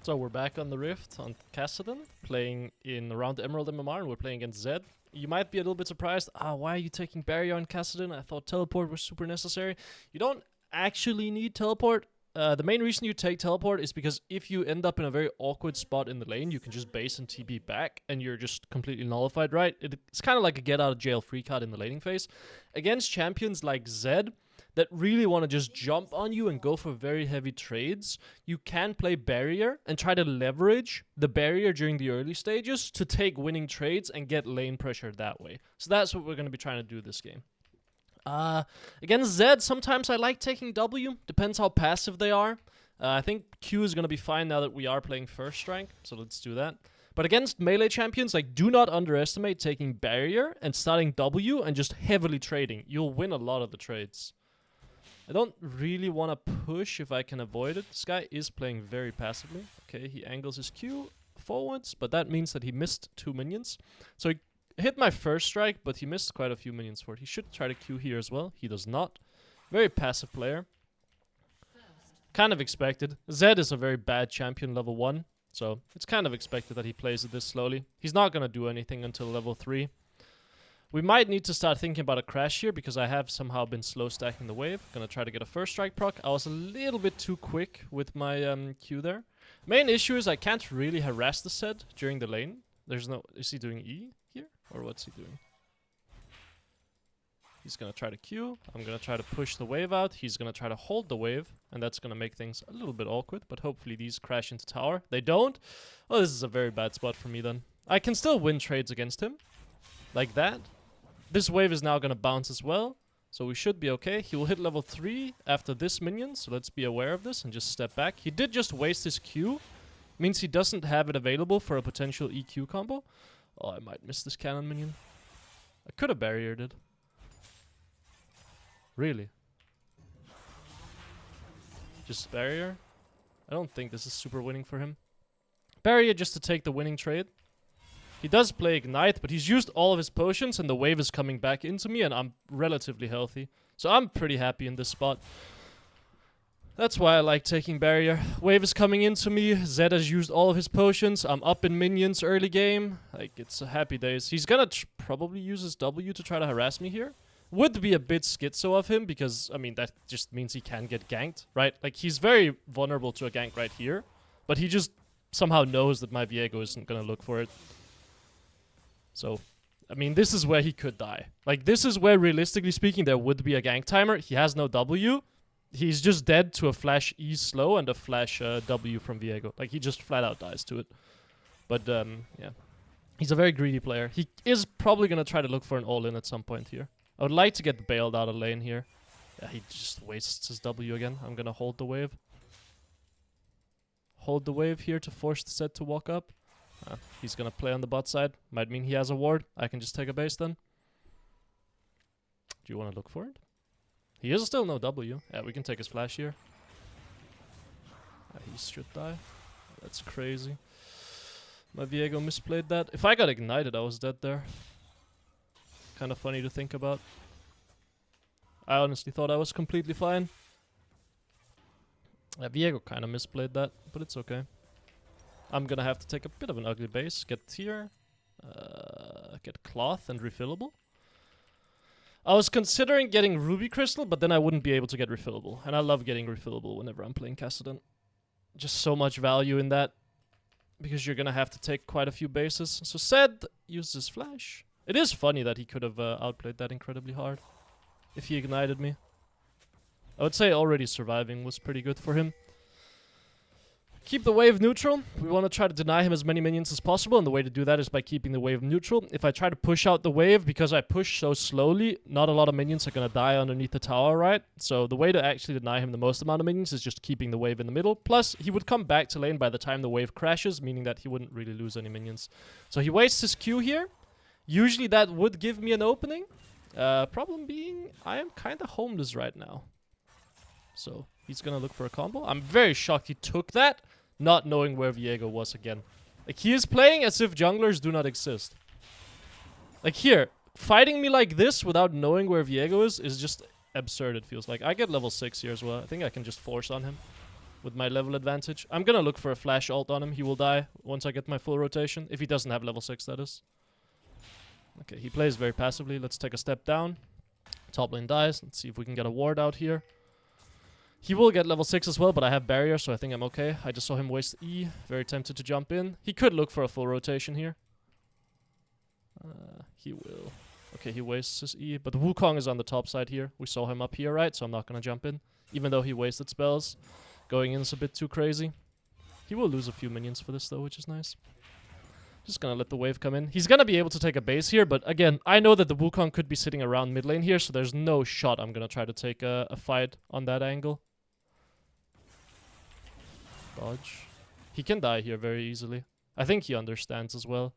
So we're back on the Rift on Kassadin, playing in around Emerald MMR, and we're playing against Zed. You might be a little bit surprised. Why are you taking Barrier on Kassadin? I thought Teleport was super necessary. You don't actually need Teleport. The main reason you take Teleport is because if you end up in a very awkward spot in the lane, you can just base and TP back, and you're just completely nullified, right? It's kind of like a get-out-of-jail-free card in the laning phase. Against champions like Zed, that really want to just jump on you and go for very heavy trades, you can play Barrier and try to leverage the Barrier during the early stages to take winning trades and get lane pressure that way. So that's what we're going to be trying to do this game. Against Zed, sometimes I like taking W. Depends how passive they are. I think Q is going to be fine now that we are playing first rank, so let's do that. But against melee champions, like, do not underestimate taking Barrier and starting W and just heavily trading. You'll win a lot of the trades. I don't really want to push if I can avoid it. This guy is playing very passively. Okay, he angles his Q forwards, but that means that he missed 2 minions. So he hit my first strike, but he missed quite a few minions for it. He should try to Q here as well. He does not. Very passive player. Kind of expected. Zed is a very bad champion level 1, so it's kind of expected that he plays it this slowly. He's not going to do anything until level 3. We might need to start thinking about a crash here, because I have somehow been slow stacking the wave. Gonna try to get a first strike proc. I was a little bit too quick with my Q there. Main issue is I can't really harass the Zed during the lane. There's no... Is he doing E here? Or what's he doing? He's gonna try to Q. I'm gonna try to push the wave out. He's gonna try to hold the wave, and that's gonna make things a little bit awkward, but hopefully these crash into tower. They don't. Oh, this is a very bad spot for me then. I can still win trades against him. Like that. This wave is now going to bounce as well, so we should be okay. He will hit level 3 after this minion, so let's be aware of this and just step back. He did just waste his Q. Means he doesn't have it available for a potential EQ combo. Oh, I might miss this cannon minion. I could have barriered it. Really? Just barrier? I don't think this is super winning for him. Barrier just to take the winning trade. He does play Ignite, but he's used all of his potions and the wave is coming back into me and I'm relatively healthy. So I'm pretty happy in this spot. That's why I like taking Barrier. Wave is coming into me. Zed has used all of his potions. I'm up in minions early game. Like, it's a happy days. He's gonna probably use his W to try to harass me here. Would be a bit schizo of him because, I mean, that just means he can get ganked, right? Like, he's very vulnerable to a gank right here. But he just somehow knows that my Viego isn't gonna look for it. So, I mean, this is where he could die. Like, this is where, realistically speaking, there would be a gank timer. He has no W. He's just dead to a flash E slow and a flash W from Viego. Like, he just flat out dies to it. But, yeah. He's a very greedy player. He is probably going to try to look for an all-in at some point here. I would like to get bailed out of lane here. Yeah, he just wastes his W again. I'm going to hold the wave. Hold the wave here to force the set to walk up. He's gonna play on the bot side. Might mean he has a ward. I can just take a base then. Do you want to look for it? He is still no W. Yeah, we can take his flash here. He should die. That's crazy. My Viego misplayed that. If I got ignited, I was dead there. Kind of funny to think about. I honestly thought I was completely fine. Viego kind of misplayed that, but it's okay. I'm gonna have to take a bit of an ugly base, get tier, get cloth and refillable. I was considering getting ruby crystal, but then I wouldn't be able to get refillable. And I love getting refillable whenever I'm playing Kassadin. Just so much value in that, because you're gonna have to take quite a few bases. So Zed uses flash. It is funny that he could have outplayed that incredibly hard if he ignited me. I would say already surviving was pretty good for him. Keep the wave neutral. We want to try to deny him as many minions as possible, and the way to do that is by keeping the wave neutral. If I try to push out the wave, because I push so slowly, not a lot of minions are going to die underneath the tower, right? So the way to actually deny him the most amount of minions is just keeping the wave in the middle. Plus, he would come back to lane by the time the wave crashes, meaning that he wouldn't really lose any minions. So he wastes his Q here. Usually that would give me an opening. Problem being, I am kind of homeless right now. So He's gonna look for a combo. I'm very shocked he took that, not knowing where Viego was again. Like, he is playing as if junglers do not exist. Like, here, fighting me like this without knowing where Viego is just absurd, it feels like. I get level 6 here as well. I think I can just force on him with my level advantage. I'm gonna look for a flash ult on him. He will die once I get my full rotation. If he doesn't have level 6, that is. Okay, he plays very passively. Let's take a step down. Top lane dies. Let's see if we can get a ward out here. He will get level 6 as well, but I have barrier, so I think I'm okay. I just saw him waste E. Very tempted to jump in. He could look for a full rotation here. He will. Okay, he wastes his E, but Wukong is on the top side here. We saw him up here, right? So I'm not gonna jump in, even though he wasted spells. Going in is a bit too crazy. He will lose a few minions for this, though, which is nice. Just gonna let the wave come in. He's gonna be able to take a base here, but again, I know that the Wukong could be sitting around mid lane here, so there's no shot I'm gonna try to take a fight on that angle. Dodge. He can die here very easily. I think he understands as well.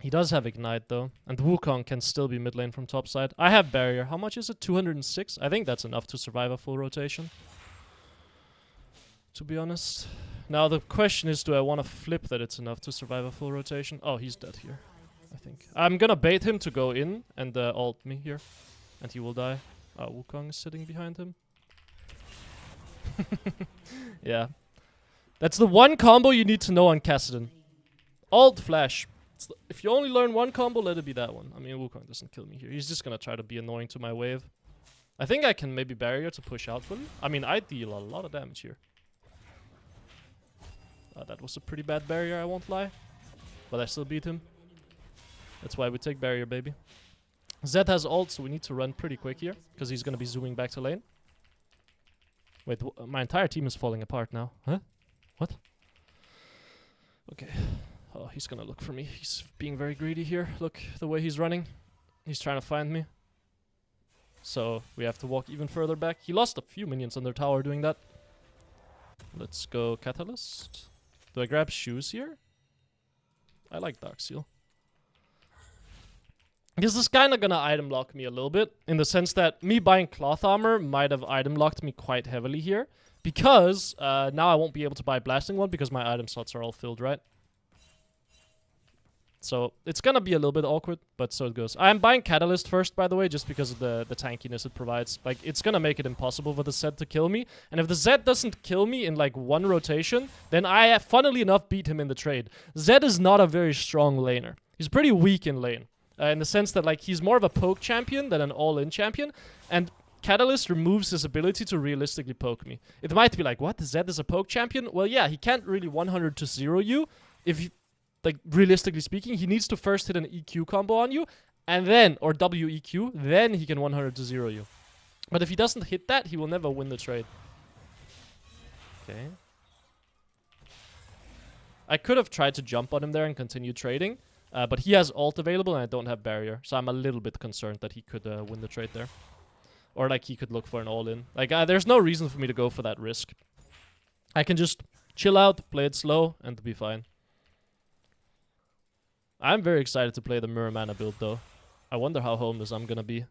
He does have Ignite, though, and Wukong can still be mid lane from top side. I have barrier. How much is it? 206? I think that's enough to survive a full rotation, to be honest. Now the question is, do I want to flip that it's enough to survive a full rotation? Oh, he's dead here, I think. I'm gonna bait him to go in and ult me here, and he will die. Wukong is sitting behind him. Yeah. That's the one combo you need to know on Kassadin. Ult flash. If you only learn one combo, let it be that one. I mean, Wukong doesn't kill me here. He's just gonna try to be annoying to my wave. I think I can maybe barrier to push out for him. I mean, I deal a lot of damage here. That was a pretty bad barrier, I won't lie. But I still beat him. That's why we take barrier, baby. Zed has ult, so we need to run pretty quick here, because he's gonna be zooming back to lane. Wait, my entire team is falling apart now. Huh? What? Okay. Oh, he's gonna look for me. He's being very greedy here. Look, the way he's running. He's trying to find me. So, we have to walk even further back. He lost a few minions on their tower doing that. Let's go Catalyst. Do I grab shoes here? I like Dark Seal. This is kind of gonna item lock me a little bit, in the sense that me buying cloth armor might have item locked me quite heavily here. Because now I won't be able to buy blasting one because my item slots are all filled, right? So it's gonna be a little bit awkward, but so it goes. I'm buying Catalyst first, by the way, just because of the tankiness it provides. Like, it's gonna make it impossible for the Zed to kill me. And if the Zed doesn't kill me in like one rotation, then I, funnily enough, beat him in the trade. Zed is not a very strong laner. He's pretty weak in lane. In the sense that, like, he's more of a poke champion than an all-in champion. And Catalyst removes his ability to realistically poke me. It might be like, what? Zed is a poke champion? Well, yeah, he can't really 100 to 0 you. If you... Like, realistically speaking, he needs to first hit an EQ combo on you, and then, or WEQ, then he can 100 to 0 you. But if he doesn't hit that, he will never win the trade. Okay. I could have tried to jump on him there and continue trading, but he has ult available and I don't have barrier, so I'm a little bit concerned that he could win the trade there. Or, like, he could look for an all-in. Like, there's no reason for me to go for that risk. I can just chill out, play it slow, and be fine. I'm very excited to play the Mirror Mana build, though. I wonder how homeless I'm gonna be.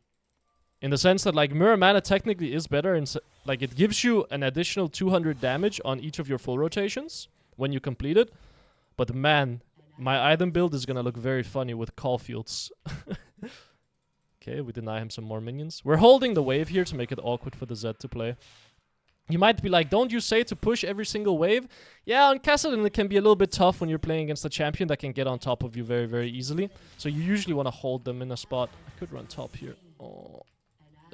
In the sense that, like, Mirror Mana technically is better, and like, it gives you an additional 200 damage on each of your full rotations when you complete it. But man, my item build is gonna look very funny with Caulfields. Okay, we deny him some more minions. We're holding the wave here to make it awkward for the Zed to play. You might be like, don't you say to push every single wave? Yeah, on Kassadin it can be a little bit tough when you're playing against a champion that can get on top of you very, very easily. So you usually want to hold them in a spot. I could run top here. Oh,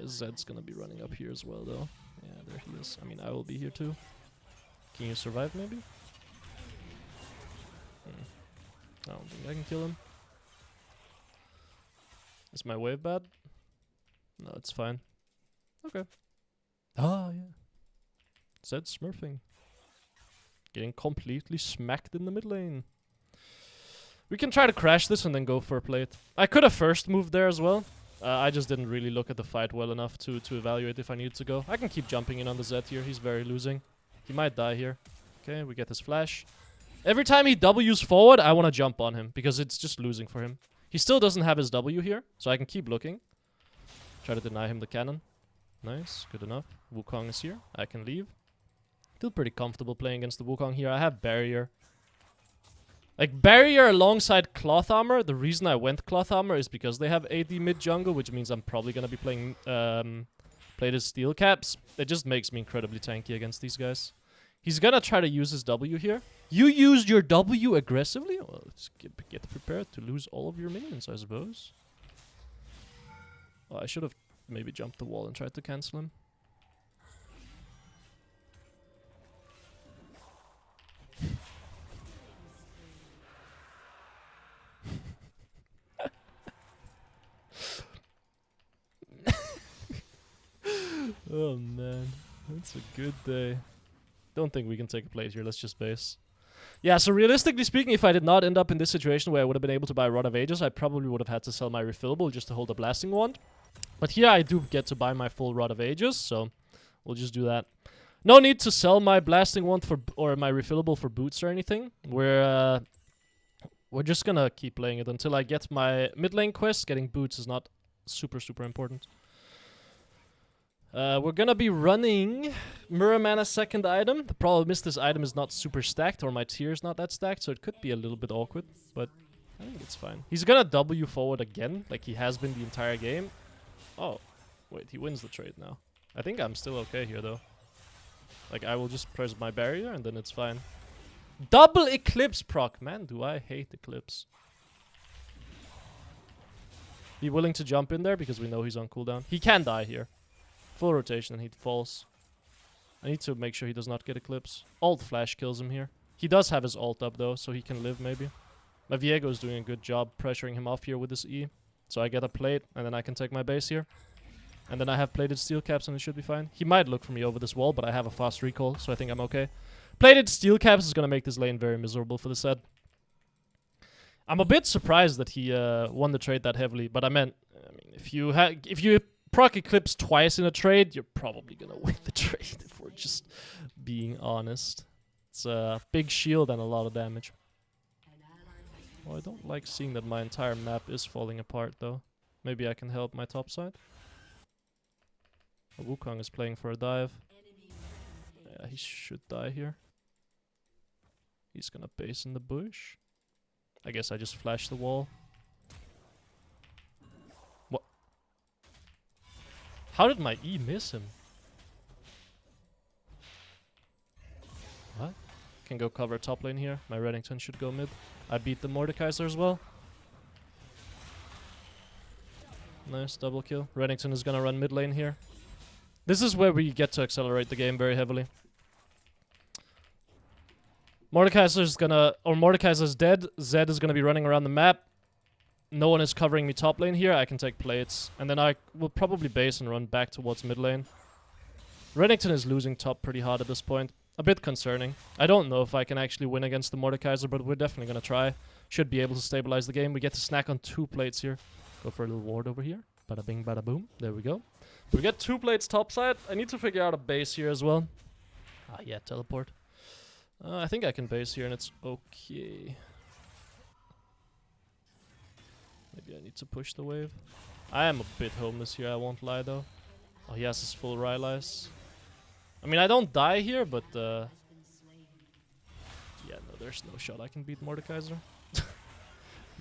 Zed's gonna be running up here as well, though. Yeah, there he is. I mean, I will be here too. Can you survive, maybe? I don't think I can kill him. Is my wave bad? No, it's fine. Okay. Ah, yeah. Zed smurfing. Getting completely smacked in the mid lane. We can try to crash this and then go for a plate. I could have first moved there as well. I just didn't really look at the fight well enough to evaluate if I needed to go. I can keep jumping in on the Zed here. He's very losing. He might die here. Okay, we get his flash. Every time he W's forward, I want to jump on him because it's just losing for him. He still doesn't have his W here, so I can keep looking. Try to deny him the cannon. Nice, good enough. Wukong is here. I can leave. Feel pretty comfortable playing against the Wukong here. I have barrier. Like, barrier alongside cloth armor. The reason I went cloth armor is because they have AD mid jungle, which means I'm probably gonna be playing plated steel caps. It just makes me incredibly tanky against these guys. He's gonna try to use his W here. You used your W aggressively? Well, let's get prepared to lose all of your minions, I suppose. Oh, I should have maybe jumped the wall and tried to cancel him. Oh man, that's a good day. Don't think we can take a plate here, let's just base. Yeah, so realistically speaking, if I did not end up in this situation where I would have been able to buy Rod of Ages, I probably would have had to sell my refillable just to hold a blasting wand. But here I do get to buy my full Rod of Ages, so we'll just do that. No need to sell my blasting wand for or my refillable for boots or anything. We're just gonna keep playing it until I get my mid lane quest. Getting boots is not super important. We're gonna be running Mirror Mana second item. The problem is this item is not super stacked, or my tier is not that stacked, so it could be a little bit awkward, but I think it's fine. He's gonna W forward again, like he has been the entire game. Oh, wait, he wins the trade now. I think I'm still okay here, though. Like, I will just press my barrier, and then it's fine. Double Eclipse proc! Man, do I hate Eclipse. Be willing to jump in there, because we know he's on cooldown. He can die here. Full rotation and he falls. I need to make sure he does not get Eclipse. Alt flash kills him here. He does have his ult up though, so he can live maybe. My Viego is doing a good job pressuring him off here with his E. So I get a plate and then I can take my base here. And then I have plated steel caps and it should be fine. He might look for me over this wall, but I have a fast recall, so I think I'm okay. Plated steel caps is gonna make this lane very miserable for the set. I'm a bit surprised that he won the trade that heavily, but I mean, if you proc Eclipse twice in a trade, you're probably gonna win the trade, if we're just being honest. It's a big shield and a lot of damage. Oh, I don't like seeing that my entire map is falling apart, though. Maybe I can help my top side. Oh, Wukong is playing for a dive. Yeah, he should die here. He's gonna base in the bush. I guess I just flash the wall. What? How did my E miss him? What? Can go cover top lane here. My Reddington should go mid. I beat the Mordekaiser as well. Nice, double kill. Reddington is gonna run mid lane here. This is where we get to accelerate the game very heavily. Mordekaiser's gonna... Or Mordekaiser's dead. Zed is gonna be running around the map. No one is covering me top lane here. I can take plates. And then I will probably base and run back towards mid lane. Reddington is losing top pretty hard at this point. A bit concerning. I don't know if I can actually win against the Mordekaiser, but we're definitely gonna try. Should be able to stabilize the game. We get to snack on 2 plates here. Go for a little ward over here. Bada bing, bada boom. There we go. We get 2 plates topside. I need to figure out a base here as well. Ah, yeah, teleport. I think I can base here and it's okay. Maybe I need to push the wave. I am a bit homeless here, I won't lie though. Oh, he has his full Rylai's. I mean, I don't die here, but yeah, no, there's no shot I can beat Mordekaiser.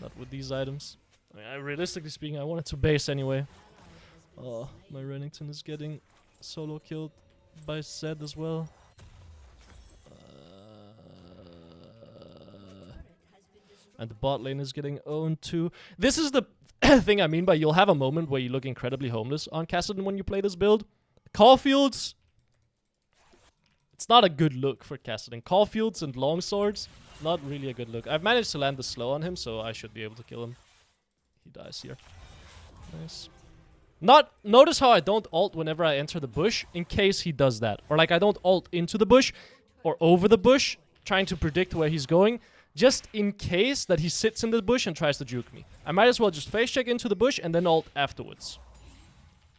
Not with these items. I mean, realistically speaking, I wanted to base anyway. Oh, my Reddington is getting solo killed by Zed as well. And the bot lane is getting owned too. This is the thing I mean by you'll have a moment where you look incredibly homeless on Kassadin when you play this build. Caulfields, it's not a good look for Kassadin. Caulfields and longswords, not really a good look. I've managed to land the slow on him, so I should be able to kill him. He dies here. Nice. Notice how I don't ult whenever I enter the bush in case he does that. Or like I don't ult into the bush or over the bush trying to predict where he's going. Just in case that he sits in the bush and tries to juke me. I might as well just face check into the bush and then ult afterwards.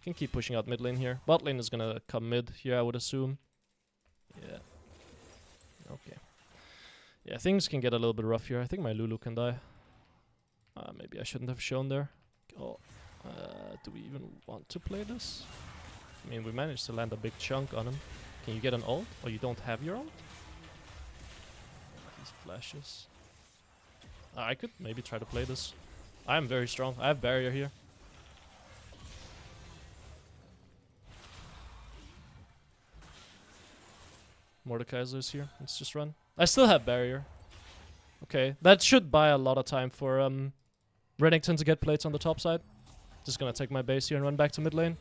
Can keep pushing out mid lane here. Bot lane is gonna come mid here, I would assume. Yeah. Okay. Yeah, things can get a little bit rough here. I think my Lulu can die. Maybe I shouldn't have shown there. Oh. Do we even want to play this? I mean, we managed to land a big chunk on him. Can you get an ult? Or you don't have your ult? These flashes. I could maybe try to play this. I am very strong. I have barrier here. Mordekaiser is here. Let's just run. I still have barrier. Okay, that should buy a lot of time for Renekton to get plates on the top side. Just gonna take my base here and run back to mid lane.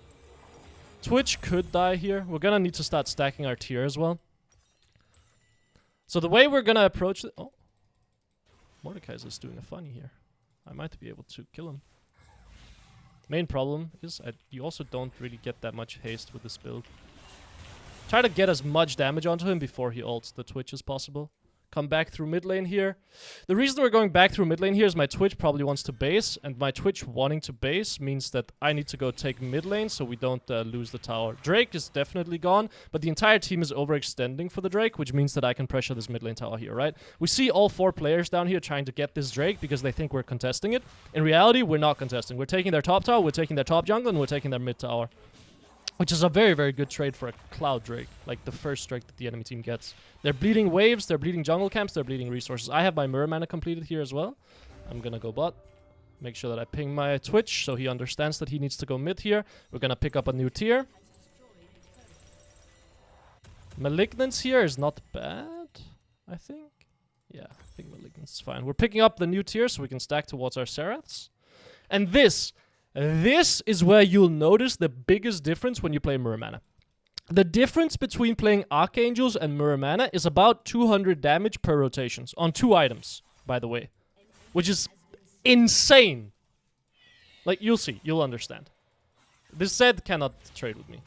Twitch could die here. We're gonna need to start stacking our tier as well. So the way we're gonna approach it... Oh. Mordekaiser's doing a funny here. I might be able to kill him. Main problem is you also don't really get that much haste with this build. Try to get as much damage onto him before he ults the Twitch as possible. Come back through mid lane here. The reason we're going back through mid lane here is my Twitch probably wants to base, and my Twitch wanting to base means that I need to go take mid lane so we don't lose the tower. Drake is definitely gone, but the entire team is overextending for the Drake, which means that I can pressure this mid lane tower here, right? We see all 4 players down here trying to get this Drake because they think we're contesting it. In reality, we're not contesting. We're taking their top tower, we're taking their top jungle, and we're taking their mid tower. Which is a very, very good trade for a Cloud Drake. Like, the first Drake that the enemy team gets. They're bleeding waves, they're bleeding jungle camps, they're bleeding resources. I have my Mirror Mana completed here as well. I'm gonna go bot. Make sure that I ping my Twitch so he understands that he needs to go mid here. We're gonna pick up a new tier. Malignance here is not bad, I think. Yeah, I think Malignance is fine. We're picking up the new tier so we can stack towards our Seraphs. And this is where you'll notice the biggest difference when you play Mirror Mana. The difference between playing Archangels and Mirror Mana is about 200 damage per rotations. On 2 items, by the way. Which is insane. Like, you'll see. You'll understand. This Zed cannot trade with me.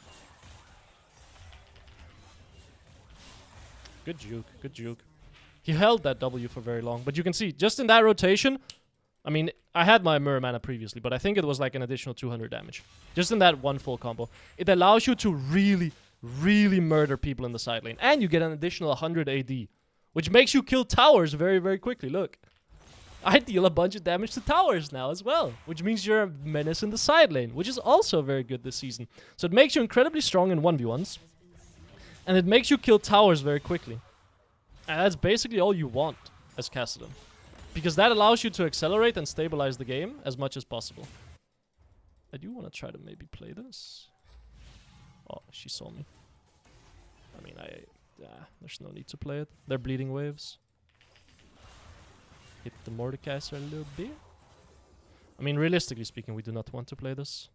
Good juke. Good juke. He held that W for very long. But you can see, just in that rotation... I mean, I had my Mirror Mana previously, but I think it was like an additional 200 damage. Just in that one full combo. It allows you to really, really murder people in the side lane. And you get an additional 100 AD. Which makes you kill towers very, very quickly. Look. I deal a bunch of damage to towers now as well. Which means you're a menace in the side lane. Which is also very good this season. So it makes you incredibly strong in 1v1s. And it makes you kill towers very quickly. And that's basically all you want as Kassadin. Because that allows you to accelerate and stabilize the game as much as possible. I do want to try to maybe play this. Oh, she saw me. I mean, there's no need to play it. They're bleeding waves. Hit the Mordekaiser a little bit. I mean, realistically speaking, we do not want to play this.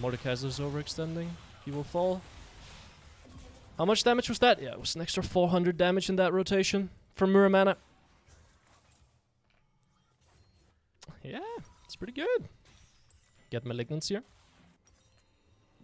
Mordekaiser's overextending. He will fall. How much damage was that? Yeah, it was an extra 400 damage in that rotation. From Mirror Mana. Yeah, it's pretty good. Get Malignance here.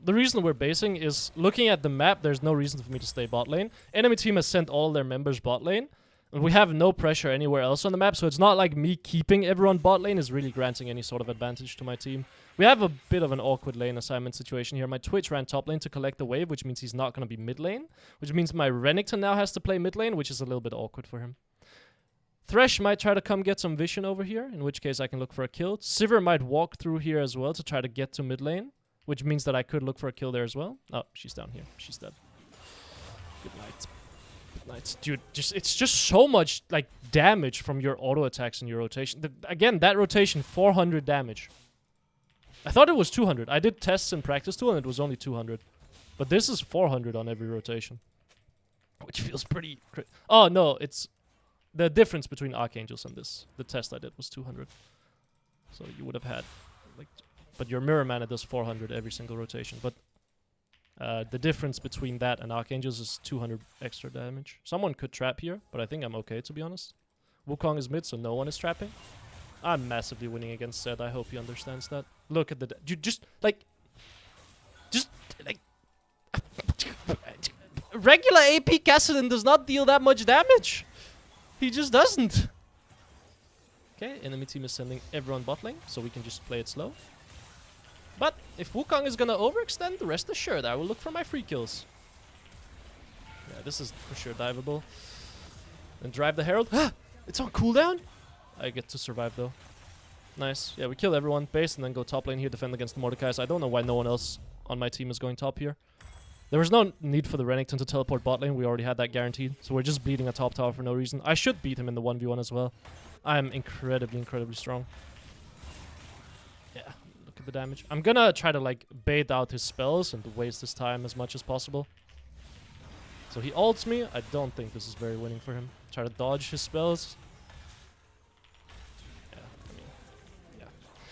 The reason we're basing is, looking at the map, there's no reason for me to stay bot lane. Enemy team has sent all their members bot lane. And we have no pressure anywhere else on the map, so it's not like me keeping everyone bot lane is really granting any sort of advantage to my team. We have a bit of an awkward lane assignment situation here. My Twitch ran top lane to collect the wave, which means he's not going to be mid lane. Which means my Renekton now has to play mid lane, which is a little bit awkward for him. Thresh might try to come get some vision over here, in which case I can look for a kill. Sivir might walk through here as well to try to get to mid lane, which means that I could look for a kill there as well. Oh, she's down here. She's dead. Good night. Good night. Dude, it's just so much like damage from your auto attacks and your rotation. Again, that rotation, 400 damage. I thought it was 200. I did tests in practice too, and it was only 200. But this is 400 on every rotation. Which feels pretty... Oh, no, it's... The difference between Archangels and this. The test I did was 200. So you would have had... like, but your Mirror Mana does 400 every single rotation. But the difference between that and Archangels is 200 extra damage. Someone could trap here, but I think I'm okay, to be honest. Wukong is mid, so no one is trapping. I'm massively winning against Zed. I hope he understands that. Look at the... Just like... Regular AP Kassadin does not deal that much damage. He just doesn't. Okay, enemy team is sending everyone bot lane, so we can just play it slow. But if Wukong is gonna overextend, rest assured, I will look for my free kills. Yeah, this is for sure diveable. Then drive the Herald. It's on cooldown? I get to survive though. Nice. Yeah, we kill everyone. Base and then go top lane here, defend against the Mordekaiser. I don't know why no one else on my team is going top here. There was no need for the Renekton to teleport bot lane. We already had that guaranteed. So we're just bleeding a top tower for no reason. I should beat him in the 1v1 as well. I am incredibly, incredibly strong. Yeah, look at the damage. I'm gonna try to, like, bait out his spells and waste his time as much as possible. So he ults me. I don't think this is very winning for him. Try to dodge his spells.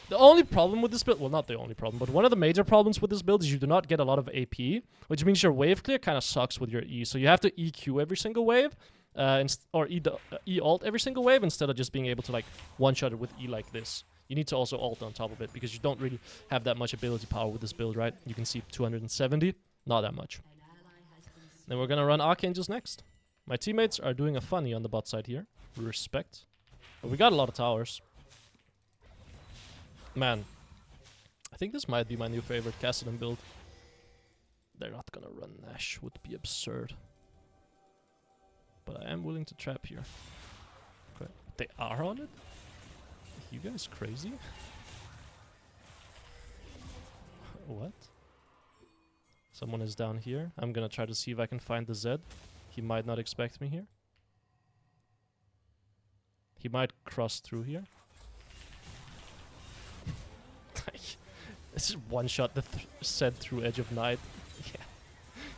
The only problem with this build, well, not the only problem, but one of the major problems with this build is you do not get a lot of AP, which means your wave clear kind of sucks with your E. So you have to EQ every single wave, or E-alt every single wave instead of just being able to, like, one-shot it with E like this. You need to also ult on top of it because you don't really have that much ability power with this build, right? You can see 270, not that much. Then we're going to run Archangels next. My teammates are doing a funny on the bot side here. Respect. But we got a lot of towers. Man, I think this might be my new favorite Kassadin build. They're not gonna run Nash, would be absurd. But I am willing to trap here. Okay, they are on it? Are you guys crazy? What? Someone is down here. I'm gonna try to see if I can find the Zed. He might not expect me here. He might cross through here. This is one shot the Zed through Edge of Night.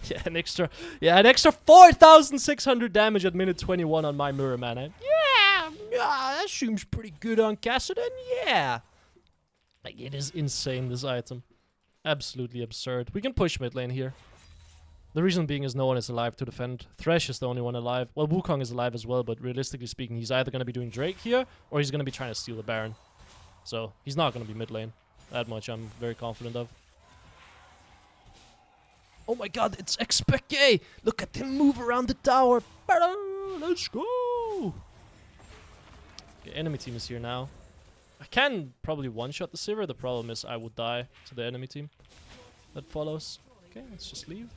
Yeah, an extra 4,600 damage at minute 21 on my mirror, man. Yeah, that seems pretty good on Kassadin. Yeah, like, it is insane, this item. Absolutely absurd. We can push mid lane here. The reason being is no one is alive to defend. Thresh is the only one alive. Well, Wukong is alive as well, but realistically speaking, he's either going to be doing Drake here or he's going to be trying to steal the Baron. So he's not going to be mid lane. That much I'm very confident of. Oh my god, it's Expeke! Look at him move around the tower! Let's go! Okay, enemy team is here now. I can probably one-shot the Sivir. The problem is I would die to the enemy team that follows. Okay, let's just leave.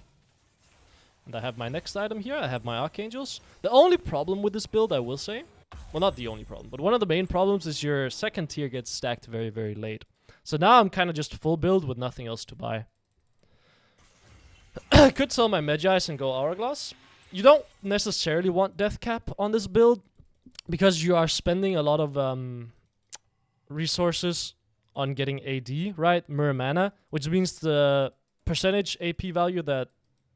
And I have my next item here. I have my Archangels. The only problem with this build, I will say... Well, not the only problem, but one of the main problems is your second tier gets stacked very, very late. So now I'm kind of just full build with nothing else to buy. I could sell my Medjais and go Hourglass. You don't necessarily want Death Cap on this build because you are spending a lot of resources on getting AD, right? Mirror Mana, which means the percentage AP value that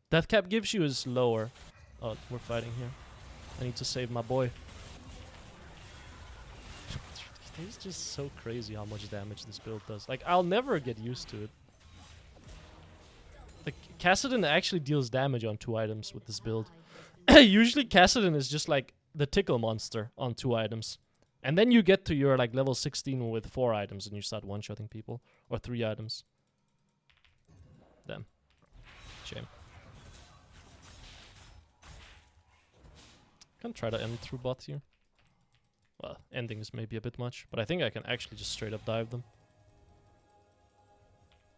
Death Cap gives you is lower. Oh, we're fighting here. I need to save my boy. It's just so crazy how much damage this build does. Like, I'll never get used to it. Like, Kassadin actually deals damage on 2 items with this build. Usually, Kassadin is just like the tickle monster on 2 items. And then you get to your, like, level 16 with 4 items and you start one-shotting people. Or 3 items. Damn. Shame. Can try to end through bot here. Well, ending is maybe a bit much, but I think I can actually just straight up dive them.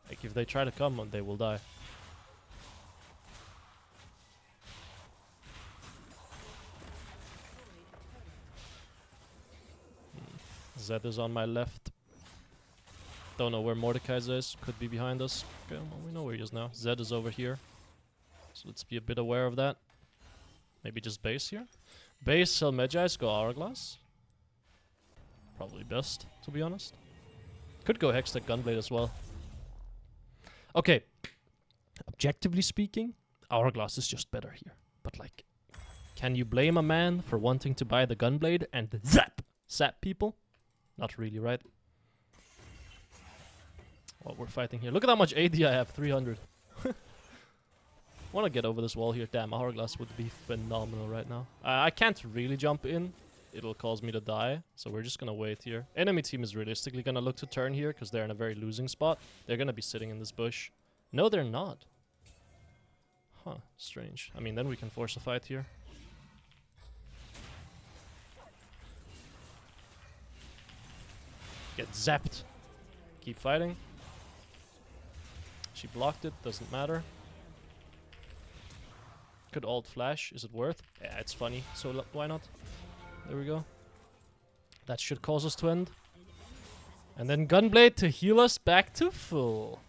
Like, if they try to come, they will die. Zed is on my left. Don't know where Mordekaiser is. Could be behind us. Okay, well, we know where he is now. Zed is over here. So let's be a bit aware of that. Maybe just base here. Base, sell Medjais, go Hourglass. Probably best, to be honest. Could go Hextech Gunblade as well. Okay. Objectively speaking, Hourglass is just better here. But, like, can you blame a man for wanting to buy the Gunblade and zap people? Not really, right? Well, we're fighting here. Look at how much AD I have, 300. Want to get over this wall here. Damn, Hourglass would be phenomenal right now. I can't really jump in. It'll cause me to die, so we're just gonna wait here. Enemy team is realistically gonna look to turn here, because they're in a very losing spot. They're gonna be sitting in this bush. No, they're not. Huh, strange. I mean, then we can force a fight here. Get zapped. Keep fighting. She blocked it, doesn't matter. Could ult flash, is it worth? Yeah, it's funny, so why not? There we go. That should cause us to end. And then Gunblade to heal us back to full.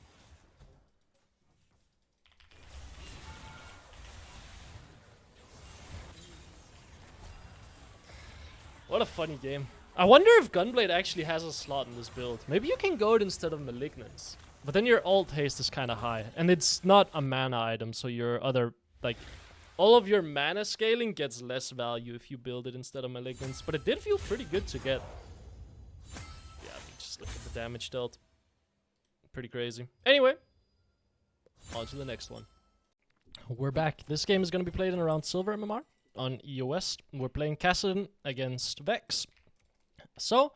What a funny game. I wonder if Gunblade actually has a slot in this build. Maybe you can go it instead of Malignance. But then your ult haste is kind of high. And it's not a mana item, so your other, like, all of your mana scaling gets less value if you build it instead of Malignance. But it did feel pretty good to get. Yeah, I mean, just look at the damage dealt. Pretty crazy. Anyway, on to the next one. We're back. This game is going to be played in around Silver MMR on EOS. We're playing Kassadin against Vex. So,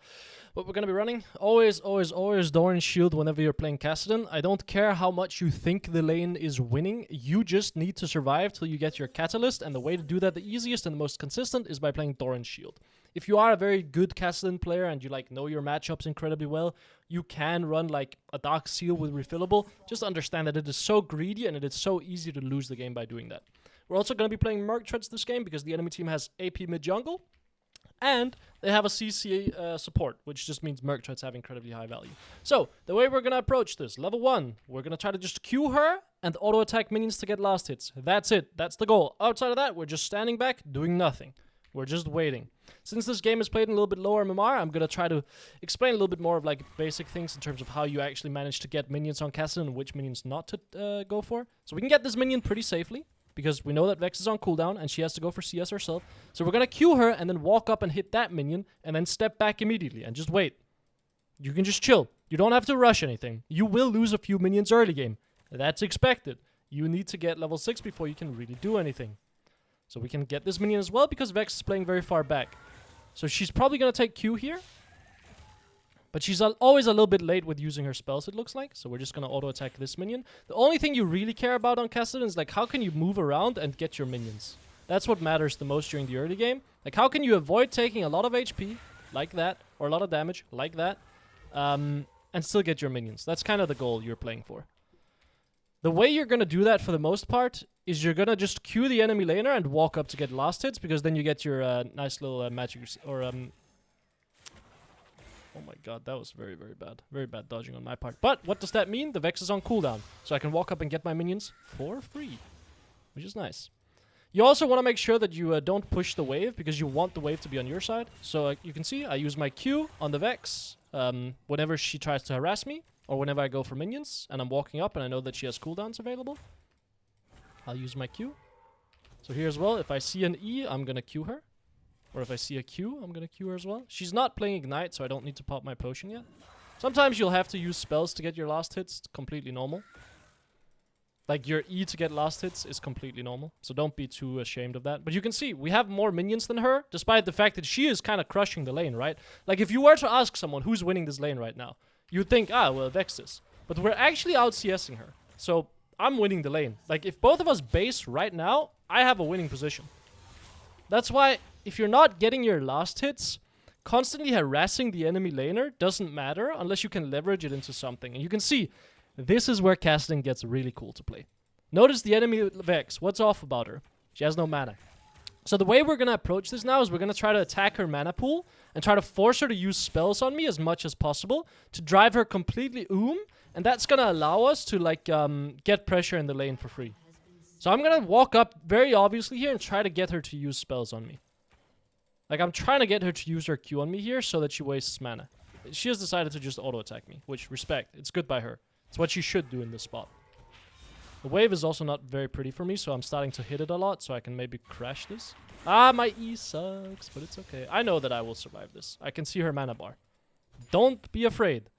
what we're going to be running, always Doran Shield whenever you're playing Kassadin. I don't care how much you think the lane is winning, you just need to survive till you get your Catalyst, and the way to do that, the easiest and the most consistent, is by playing Doran Shield. If you are a very good Kassadin player and you like know your matchups incredibly well, you can run like a Dark Seal with Refillable. Just understand that it is so greedy and it is so easy to lose the game by doing that. We're also going to be playing Merc Treads this game because the enemy team has AP mid-jungle. And they have a CC support, which just means Merc Treads have incredibly high value. So, the way we're going to approach this, level 1, we're going to try to just Q her and auto-attack minions to get last hits. That's it. That's the goal. Outside of that, we're just standing back, doing nothing. We're just waiting. Since this game is played in a little bit lower MMR, I'm going to try to explain a little bit more of like basic things in terms of how you actually manage to get minions on Kassadin and which minions not to go for. So we can get this minion pretty safely, because we know that Vex is on cooldown and she has to go for CS herself. So we're going to Q her and then walk up and hit that minion and then step back immediately and just wait. You can just chill. You don't have to rush anything. You will lose a few minions early game. That's expected. You need to get level 6 before you can really do anything. So we can get this minion as well because Vex is playing very far back. So she's probably going to take Q here. But she's always a little bit late with using her spells, it looks like. So we're just going to auto-attack this minion. The only thing you really care about on Kassadin is, like, how can you move around and get your minions? That's what matters the most during the early game. Like, how can you avoid taking a lot of HP, like that, or a lot of damage, like that, and still get your minions? That's kind of the goal you're playing for. The way you're going to do that for the most part is you're going to just Q the enemy laner and walk up to get last hits, because then you get your nice little magic, or oh my god, that was very, very bad. Very bad dodging on my part. But what does that mean? The Vex is on cooldown. So I can walk up and get my minions for free. Which is nice. You also want to make sure that you don't push the wave, because you want the wave to be on your side. So you can see I use my Q on the Vex whenever she tries to harass me, or whenever I go for minions and I'm walking up and I know that she has cooldowns available. I'll use my Q. So here as well, if I see an E, I'm going to Q her. Or if I see a Q, I'm going to Q her as well. She's not playing Ignite, so I don't need to pop my potion yet. Sometimes you'll have to use spells to get your last hits. It's completely normal. Like, your E to get last hits is completely normal. So don't be too ashamed of that. But you can see, we have more minions than her, despite the fact that she is kind of crushing the lane, right? Like, if you were to ask someone who's winning this lane right now, you'd think, well, Vex is. But we're actually out CSing her. So I'm winning the lane. Like, if both of us base right now, I have a winning position. That's why, if you're not getting your last hits, constantly harassing the enemy laner doesn't matter unless you can leverage it into something. And you can see, this is where Kassadin gets really cool to play. Notice the enemy Vex. What's off about her? She has no mana. So the way we're going to approach this now is we're going to try to attack her mana pool and try to force her to use spells on me as much as possible to drive her completely and that's going to allow us to, like, get pressure in the lane for free. So I'm going to walk up very obviously here and try to get her to use spells on me. Like, I'm trying to get her to use her Q on me here so that she wastes mana. She has decided to just auto-attack me, which, respect. It's good by her. It's what she should do in this spot. The wave is also not very pretty for me, so I'm starting to hit it a lot, so I can maybe crash this. My E sucks, but it's okay. I know that I will survive this. I can see her mana bar. Don't be afraid.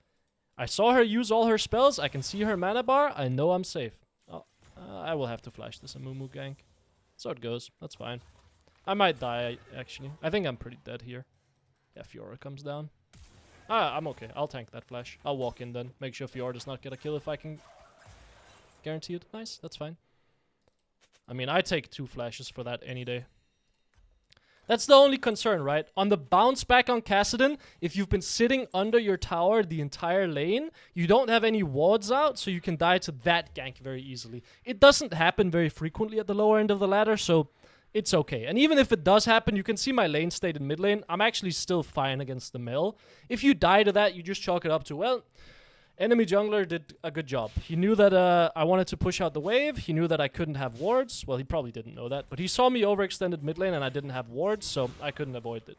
I saw her use all her spells. I can see her mana bar. I know I'm safe. I will have to flash this Amumu gank. So it goes. That's fine. I might die, actually. I think I'm pretty dead here. Yeah, Fiora comes down. I'm okay. I'll tank that flash. I'll walk in then. Make sure Fiora does not get a kill if I can guarantee it. Nice. That's fine. I mean, I take 2 flashes for that any day. That's the only concern, right? On the bounce back on Kassadin, if you've been sitting under your tower the entire lane, you don't have any wards out, so you can die to that gank very easily. It doesn't happen very frequently at the lower end of the ladder, so it's okay. And even if it does happen, you can see my lane state in mid lane. I'm actually still fine against the mill. If you die to that, you just chalk it up to, well, enemy jungler did a good job. He knew that I wanted to push out the wave. He knew that I couldn't have wards. Well, he probably didn't know that. But he saw me overextended mid lane and I didn't have wards, so I couldn't avoid it.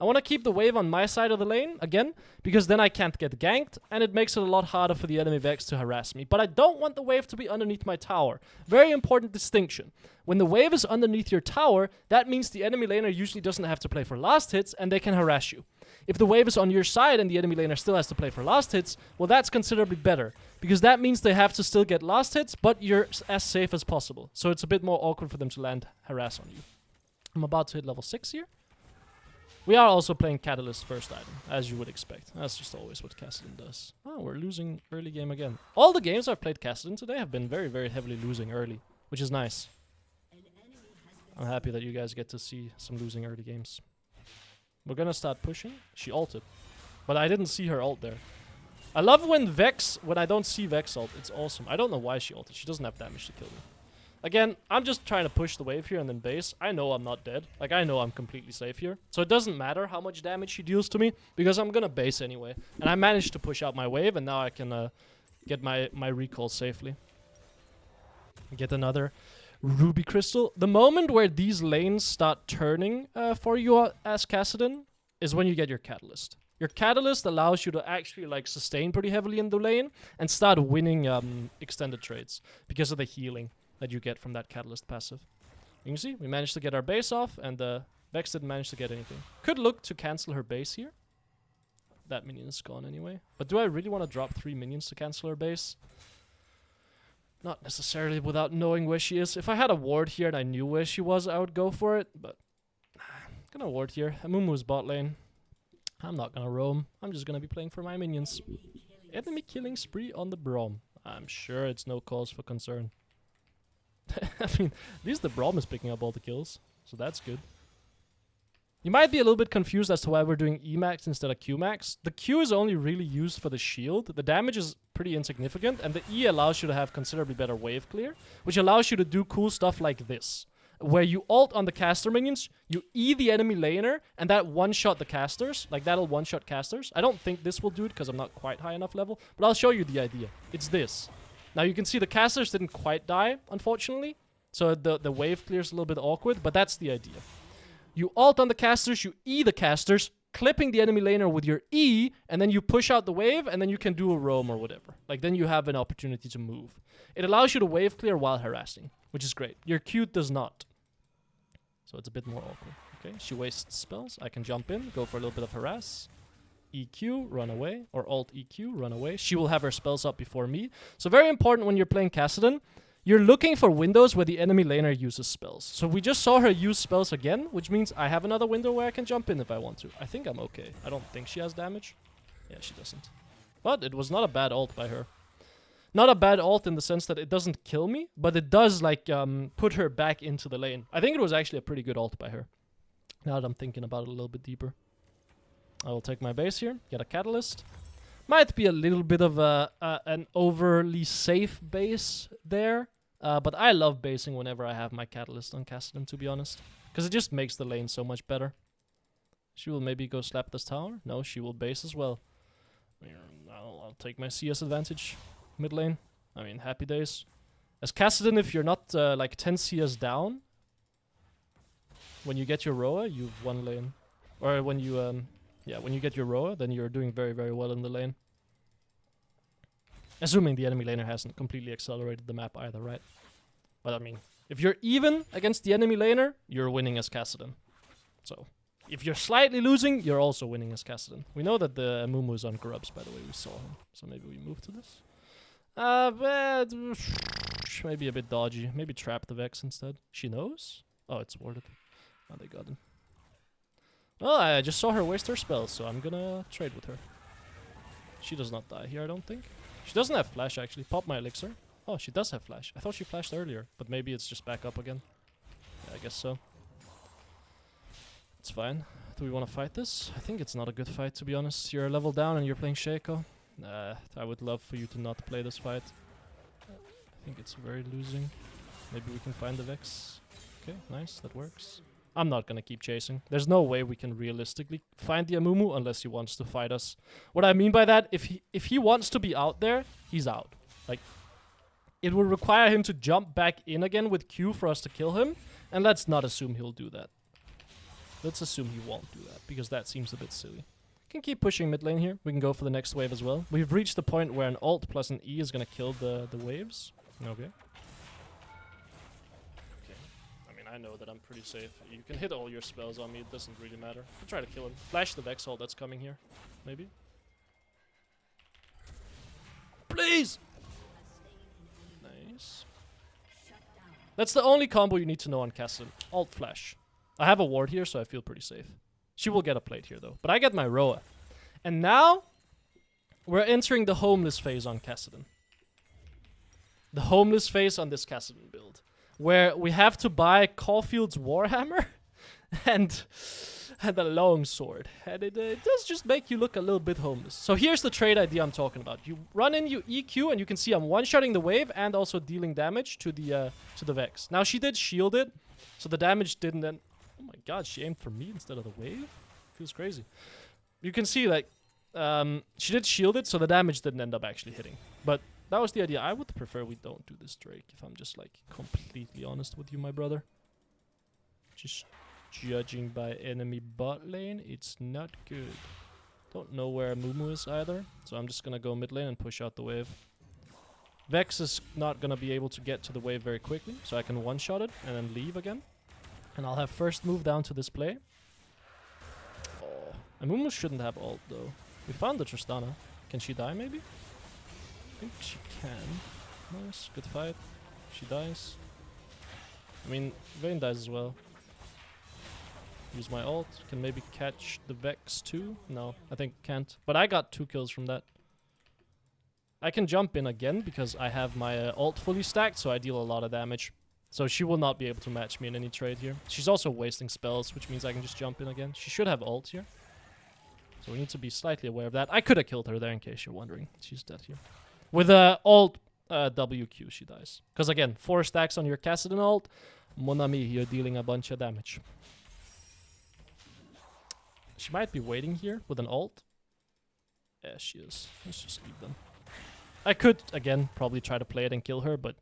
I want to keep the wave on my side of the lane, again, because then I can't get ganked, and it makes it a lot harder for the enemy Vex to harass me. But I don't want the wave to be underneath my tower. Very important distinction. When the wave is underneath your tower, that means the enemy laner usually doesn't have to play for last hits, and they can harass you. If the wave is on your side and the enemy laner still has to play for last hits, well, that's considerably better, because that means they have to still get last hits, but you're as safe as possible. So it's a bit more awkward for them to land harass on you. I'm about to hit level 6 here. We are also playing Catalyst first item, as you would expect. That's just always what Kassadin does. Oh, we're losing early game again. All the games I've played Kassadin today have been very, very heavily losing early, which is nice. I'm happy that you guys get to see some losing early games. We're gonna start pushing. She ulted, but I didn't see her ult there. I love when I don't see Vex ult. It's awesome. I don't know why she ulted. She doesn't have damage to kill me. Again, I'm just trying to push the wave here and then base. I know I'm not dead. Like, I know I'm completely safe here. So it doesn't matter how much damage she deals to me, because I'm gonna base anyway. And I managed to push out my wave, and now I can get my recall safely. Get another ruby crystal. The moment where these lanes start turning for you as Kassadin is when you get your catalyst. Your catalyst allows you to actually like sustain pretty heavily in the lane and start winning extended trades because of the healing that you get from that catalyst passive. You can see we managed to get our base off, and Vex didn't manage to get anything. Could look to cancel her base here. That minion is gone anyway. But do I really want to drop 3 minions to cancel her base? Not necessarily without knowing where she is. If I had a ward here and I knew where she was, I would go for it. But I'm gonna ward here. Amumu's bot lane. I'm not gonna roam. I'm just gonna be playing for my minions. Enemy killing spree on the Braum. I'm sure it's no cause for concern. I mean, at least the Braum is picking up all the kills, so that's good. You might be a little bit confused as to why we're doing Emax instead of Qmax. The Q is only really used for the shield. The damage is pretty insignificant, and the E allows you to have considerably better wave clear, which allows you to do cool stuff like this, where you ult on the caster minions, you E the enemy laner, and that one-shot the casters. Like, that'll one-shot casters. I don't think this will do it because I'm not quite high enough level, but I'll show you the idea. It's this. Now you can see the casters didn't quite die, unfortunately, so the wave clear is a little bit awkward, but that's the idea. You ult on the casters, you E the casters, clipping the enemy laner with your E, and then you push out the wave, and then you can do a roam or whatever. Like, then you have an opportunity to move. It allows you to wave clear while harassing, which is great. Your Q does not. So it's a bit more awkward. Okay, she wastes spells. I can jump in, go for a little bit of harass. EQ, run away, or alt EQ, run away. She will have her spells up before me. So very important when you're playing Kassadin, you're looking for windows where the enemy laner uses spells. So we just saw her use spells again, which means I have another window where I can jump in if I want to. I think I'm okay. I don't think she has damage. Yeah, she doesn't. But it was not a bad ult by her. Not a bad ult in the sense that it doesn't kill me, but it does like put her back into the lane. I think it was actually a pretty good ult by her. Now that I'm thinking about it a little bit deeper. I will take my base here, get a catalyst. Might be a little bit of an overly safe base there, but I love basing whenever I have my catalyst on Kassadin, to be honest, because it just makes the lane so much better. She will maybe go slap this tower. No, she will base as well. I'll take my CS advantage mid lane. I mean, happy days. As Kassadin, if you're not like 10 CS down, when you get your Roa, you've won lane. Or when you when you get your Roa, then you're doing very, very well in the lane. Assuming the enemy laner hasn't completely accelerated the map either, right? But I mean, if you're even against the enemy laner, you're winning as Kassadin. So, if you're slightly losing, you're also winning as Kassadin. We know that the Amumu is on grubs, by the way, we saw him. So maybe we move to this. But maybe a bit dodgy. Maybe trap the Vex instead. She knows? Oh, it's warded. Oh, they got him. Well, I just saw her waste her spells, so I'm gonna trade with her. She does not die here, I don't think. She doesn't have flash, actually. Pop my elixir. Oh, she does have flash. I thought she flashed earlier, but maybe it's just back up again. Yeah, I guess so. It's fine. Do we want to fight this? I think it's not a good fight, to be honest. You're a level down and you're playing Shaco. I would love for you to not play this fight. I think it's very losing. Maybe we can find the Vex. Okay, nice. That works. I'm not gonna keep chasing. There's no way we can realistically find the Amumu unless he wants to fight us. What I mean by that, if he wants to be out there, he's out. Like, it will require him to jump back in again with Q for us to kill him, and let's not assume he'll do that. Let's assume he won't do that, because that seems a bit silly. Can keep pushing mid lane here. We can go for the next wave as well. We've reached the point where an ult plus an E is gonna kill the waves. Okay. I know that I'm pretty safe. You can hit all your spells on me, it doesn't really matter. I'll try to kill him. Flash the Vex ult that's coming here. Maybe. Please! Nice. That's the only combo you need to know on Kassadin. Alt flash. I have a ward here, so I feel pretty safe. She will get a plate here, though. But I get my Roa. And now, we're entering the homeless phase on Kassadin. The homeless phase on this Kassadin build. Where we have to buy Caulfield's Warhammer and a longsword. And it does just make you look a little bit homeless. So here's the trade idea I'm talking about. You run in, you EQ, and you can see I'm one-shotting the wave and also dealing damage to the Vex. Now, she did shield it, so the damage didn't end. Oh my god, she aimed for me instead of the wave? Feels crazy. You can see, like, she did shield it, so the damage didn't end up actually hitting. But that was the idea. I would prefer we don't do this Drake, if I'm just, like, completely honest with you, my brother. Just judging by enemy bot lane, it's not good. Don't know where Mumu is either, so I'm just gonna go mid lane and push out the wave. Vex is not gonna be able to get to the wave very quickly, so I can one-shot it and then leave again. And I'll have first move down to this play. Oh, and Mumu shouldn't have ult, though. We found the Tristana. Can she die, maybe? I think she can. Nice, good fight. She dies. I mean, Vayne dies as well. Use my ult. Can maybe catch the Vex too? No, I think can't. But I got 2 kills from that. I can jump in again because I have my ult fully stacked, so I deal a lot of damage. So she will not be able to match me in any trade here. She's also wasting spells, which means I can just jump in again. She should have ult here. So we need to be slightly aware of that. I could have killed her there in case you're wondering. She's dead here. With ult WQ, she dies. Because again, 4 stacks on your Kassadin ult. Mon ami, you're dealing a bunch of damage. She might be waiting here with an ult. Yeah, she is. Let's just leave them. I could, again, probably try to play it and kill her, but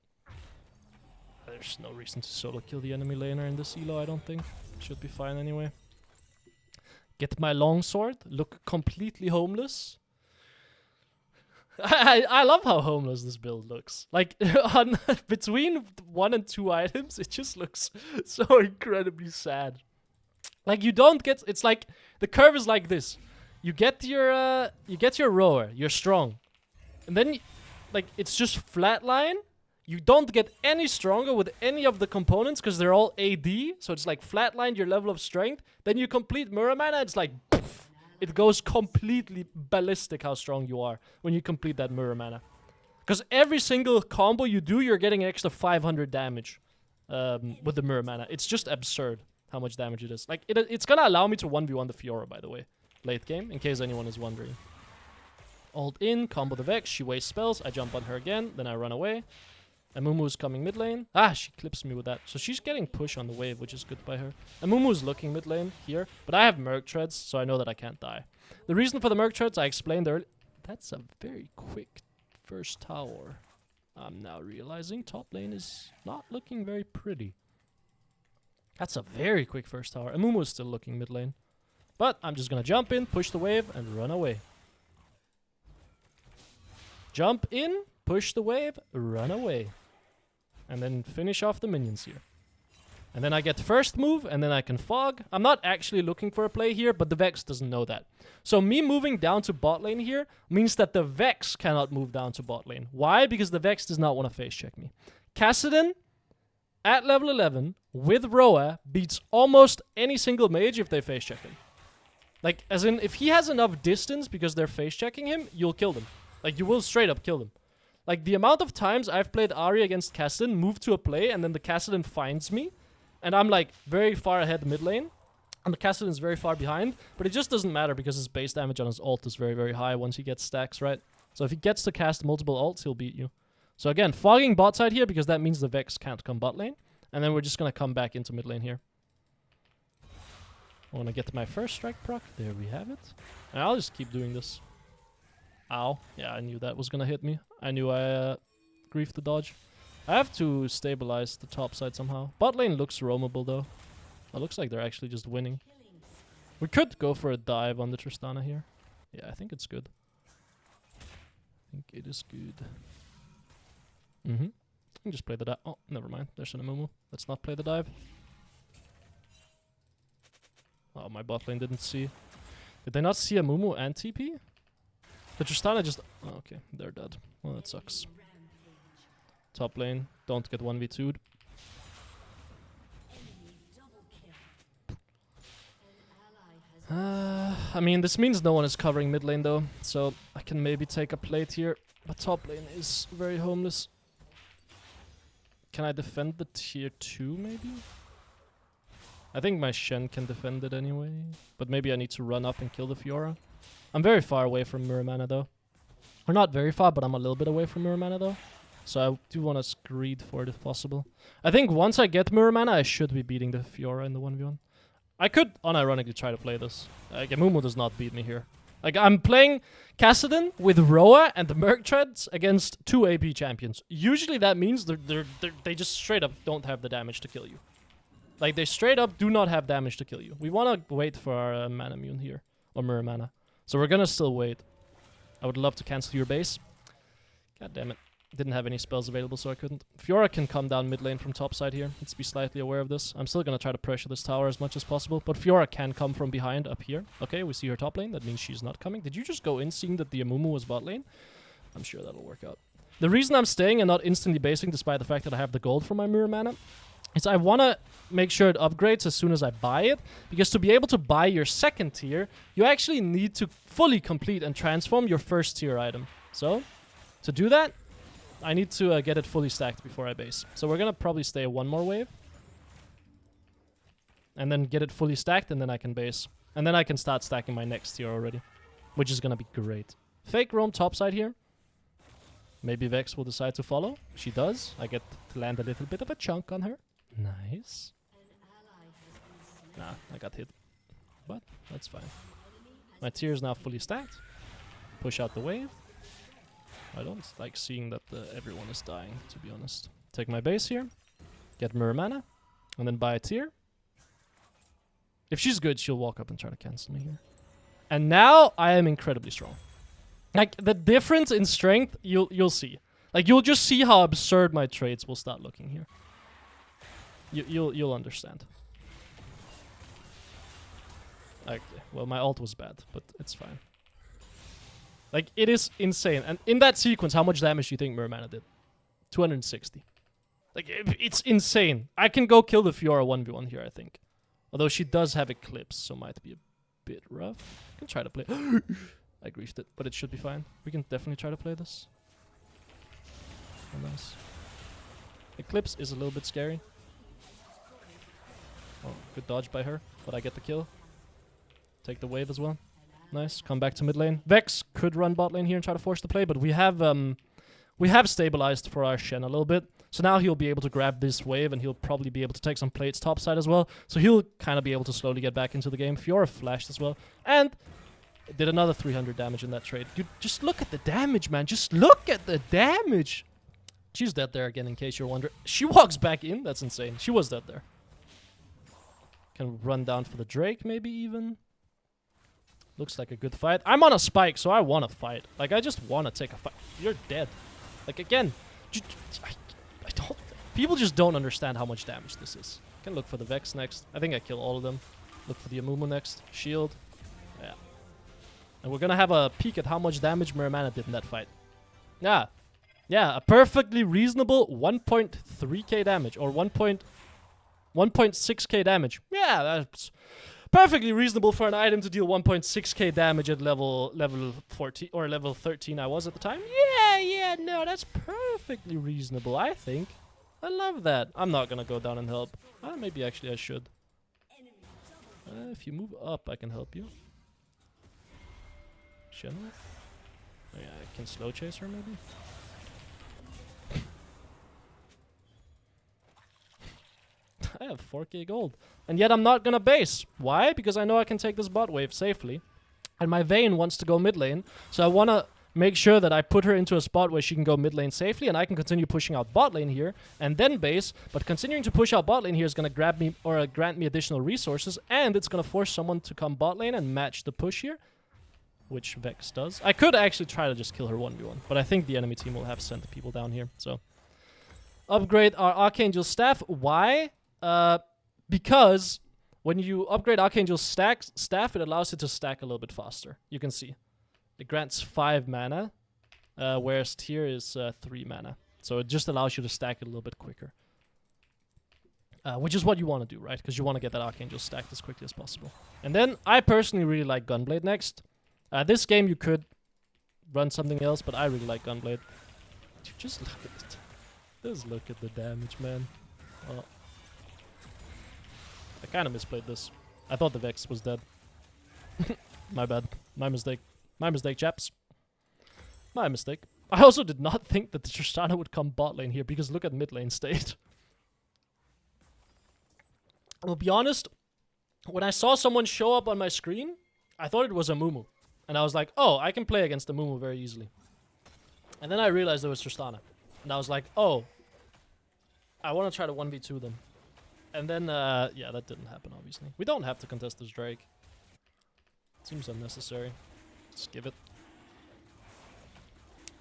there's no reason to solo kill the enemy laner in this elo, I don't think. Should be fine anyway. Get my longsword. Look completely homeless. I love how homeless this build looks. Like, on between 1 and 2 items, it just looks so incredibly sad. Like, you don't get... It's like... The curve is like this. You get your rower. You're strong. And then, like, it's just flatline. You don't get any stronger with any of the components because they're all AD. So it's like flatline your level of strength. Then you complete Mirror Mana. It's like... Poof, it goes completely ballistic how strong you are when you complete that Mirror Mana. Because every single combo you do, you're getting an extra 500 damage with the Mirror Mana. It's just absurd how much damage it is. Like, it's gonna allow me to 1v1 the Fiora, by the way. Late game, in case anyone is wondering. Ult in, combo the Vex, she wastes spells, I jump on her again, then I run away. And Mumu's coming mid lane. Ah, she clips me with that. So she's getting push on the wave, which is good by her. And Mumu's looking mid lane here, but I have Merc Treads, so I know that I can't die. The reason for the Merc Treads I explained earlier. That's a very quick first tower. I'm now realizing top lane is not looking very pretty. That's a very quick first tower. And Mumu is still looking mid lane. But I'm just gonna jump in, push the wave, and run away. Jump in, push the wave, run away. And then finish off the minions here. And then I get first move, and then I can fog. I'm not actually looking for a play here, but the Vex doesn't know that. So me moving down to bot lane here means that the Vex cannot move down to bot lane. Why? Because the Vex does not want to face check me. Kassadin, at level 11, with Roa, beats almost any single mage if they face check him. Like, as in, if he has enough distance because they're face checking him, you'll kill them. Like, you will straight up kill them. Like, the amount of times I've played Ahri against Kassadin, move to a play, and then the Kassadin finds me, and I'm, like, very far ahead mid lane, and the Kassadin is very far behind, but it just doesn't matter because his base damage on his ult is very, very high once he gets stacks, right? So if he gets to cast multiple ults, he'll beat you. So again, fogging bot side here because that means the Vex can't come bot lane. And then we're just gonna come back into mid lane here. I wanna get my first strike proc. There we have it. And I'll just keep doing this. Ow. Yeah, I knew that was gonna hit me. I knew I griefed the dodge. I have to stabilize the top side somehow. Bot lane looks roamable though. It looks like they're actually just winning. We could go for a dive on the Tristana here. Yeah, I think it's good. I think it is good. And just play the dive. Oh, never mind. There's an Amumu. Let's not play the dive. Oh, my bot lane didn't see. Did they not see Amumu and TP? The Tristana just... Oh, okay, they're dead. Well, that sucks. Top lane, don't get 1v2'd. I mean, this means no one is covering mid lane though, so I can maybe take a plate here. But top lane is very homeless. Can I defend the tier 2 maybe? I think my Shen can defend it anyway. But maybe I need to run up and kill the Fiora. I'm very far away from mirror mana though. Or not very far, but I'm a little bit away from mirror mana though. So I do want to screed for it if possible. I think once I get mirror mana, I should be beating the Fiora in the 1v1. I could unironically try to play this. Like, Amumu does not beat me here. Like, I'm playing Kassadin with Roa and the Merc Treads against 2 AP champions. Usually that means they just straight up don't have the damage to kill you. Like, they straight up do not have damage to kill you. We want to wait for our mana immune here. Or mirror mana. So we're gonna still wait. I would love to cancel your base. God damn it. Didn't have any spells available, so I couldn't. Fiora can come down mid lane from top side here. Let's be slightly aware of this. I'm still gonna try to pressure this tower as much as possible, but Fiora can come from behind up here. Okay, we see her top lane. That means she's not coming. Did you just go in seeing that the Amumu was bot lane? I'm sure that'll work out. The reason I'm staying and not instantly basing, despite the fact that I have the gold for my mirror mana, is I want to make sure it upgrades as soon as I buy it, because to be able to buy your second tier, you actually need to fully complete and transform your first tier item. So, to do that, I need to get it fully stacked before I base. So we're gonna probably stay one more wave. And then get it fully stacked, and then I can base. And then I can start stacking my next tier already. Which is gonna be great. Fake roam topside here. Maybe Vex will decide to follow. She does. I get to land a little bit of a chunk on her. Nice. Nah, I got hit. But that's fine. My tier is now fully stacked. Push out the wave. I don't like seeing that everyone is dying, to be honest. Take my base here. Get mirror mana. And then buy a tier. If she's good, she'll walk up and try to cancel me here. And now I am incredibly strong. Like, the difference in strength, you'll see. Like, you'll just see how absurd my trades will start looking here. You'll understand. Like, well, my ult was bad, but it's fine. Like, it is insane. And in that sequence, how much damage do you think mirror mana did? 260. Like, it's insane. I can go kill the Fiora 1v1 here, I think. Although she does have Eclipse, so might be a bit rough. I can try to play. I griefed it, but it should be fine. We can definitely try to play this. Oh, nice. Eclipse is a little bit scary. Oh, good dodge by her, but I get the kill. Take the wave as well. Nice. Come back to mid lane. Vex could run bot lane here and try to force the play, but we have stabilized for our Shen a little bit. So now he'll be able to grab this wave, and he'll probably be able to take some plates topside as well. So he'll kind of be able to slowly get back into the game. Fiora flashed as well. And did another 300 damage in that trade. Dude, just look at the damage, man. Just look at the damage. She's dead there again, in case you're wondering. She walks back in. That's insane. She was dead there. Can run down for the Drake, maybe even. Looks like a good fight. I'm on a spike, so I want to fight. Like, I just want to take a fight. You're dead. Like, again, I don't... People just don't understand how much damage this is. Can look for the Vex next. I think I kill all of them. Look for the Amumu next. Shield. Yeah. And we're gonna have a peek at how much damage mirror mana did in that fight. Yeah. Yeah, a perfectly reasonable 1.3k damage. Or 1.6k damage. Yeah, that's... perfectly reasonable for an item to deal 1.6k damage at level 14 or level 13 I was at the time. Yeah, no, that's perfectly reasonable, I think. I love that. I'm not gonna go down and help. Maybe actually I should. If you move up, I can help you. Shen? Oh, yeah, I can slow chase her maybe. I have 4k gold. And yet I'm not gonna base. Why? Because I know I can take this bot wave safely. And my Vayne wants to go mid lane. So I wanna make sure that I put her into a spot where she can go mid lane safely, and I can continue pushing out bot lane here and then base. But continuing to push out bot lane here is going to grab me or grant me additional resources, and it's going to force someone to come bot lane and match the push here, which Vex does. I could actually try to just kill her 1v1, but I think the enemy team will have sent people down here. So upgrade our Archangel staff. Why? Because when you upgrade Archangel staff, it allows it to stack a little bit faster. You can see. It grants 5 mana, whereas tier is 3 mana. So it just allows you to stack it a little bit quicker. Which is what you want to do, right? Because you want to get that Archangel stacked as quickly as possible. And then I personally really like Gunblade next. This game you could run something else, but I really like Gunblade. Just look at it. Just look at the damage, man. Oh. I kind of misplayed this. I thought the Vex was dead. My bad. My mistake. My mistake, chaps. My mistake. I also did not think that the Tristana would come bot lane here, because look at mid lane state. I'll be honest, when I saw someone show up on my screen, I thought it was a Mumu. And I was like, oh, I can play against the Mumu very easily. And then I realized it was Tristana. And I was like, oh, I want to try to 1v2 them. And then, yeah, that didn't happen, obviously. We don't have to contest this Drake. Seems unnecessary. Just give it.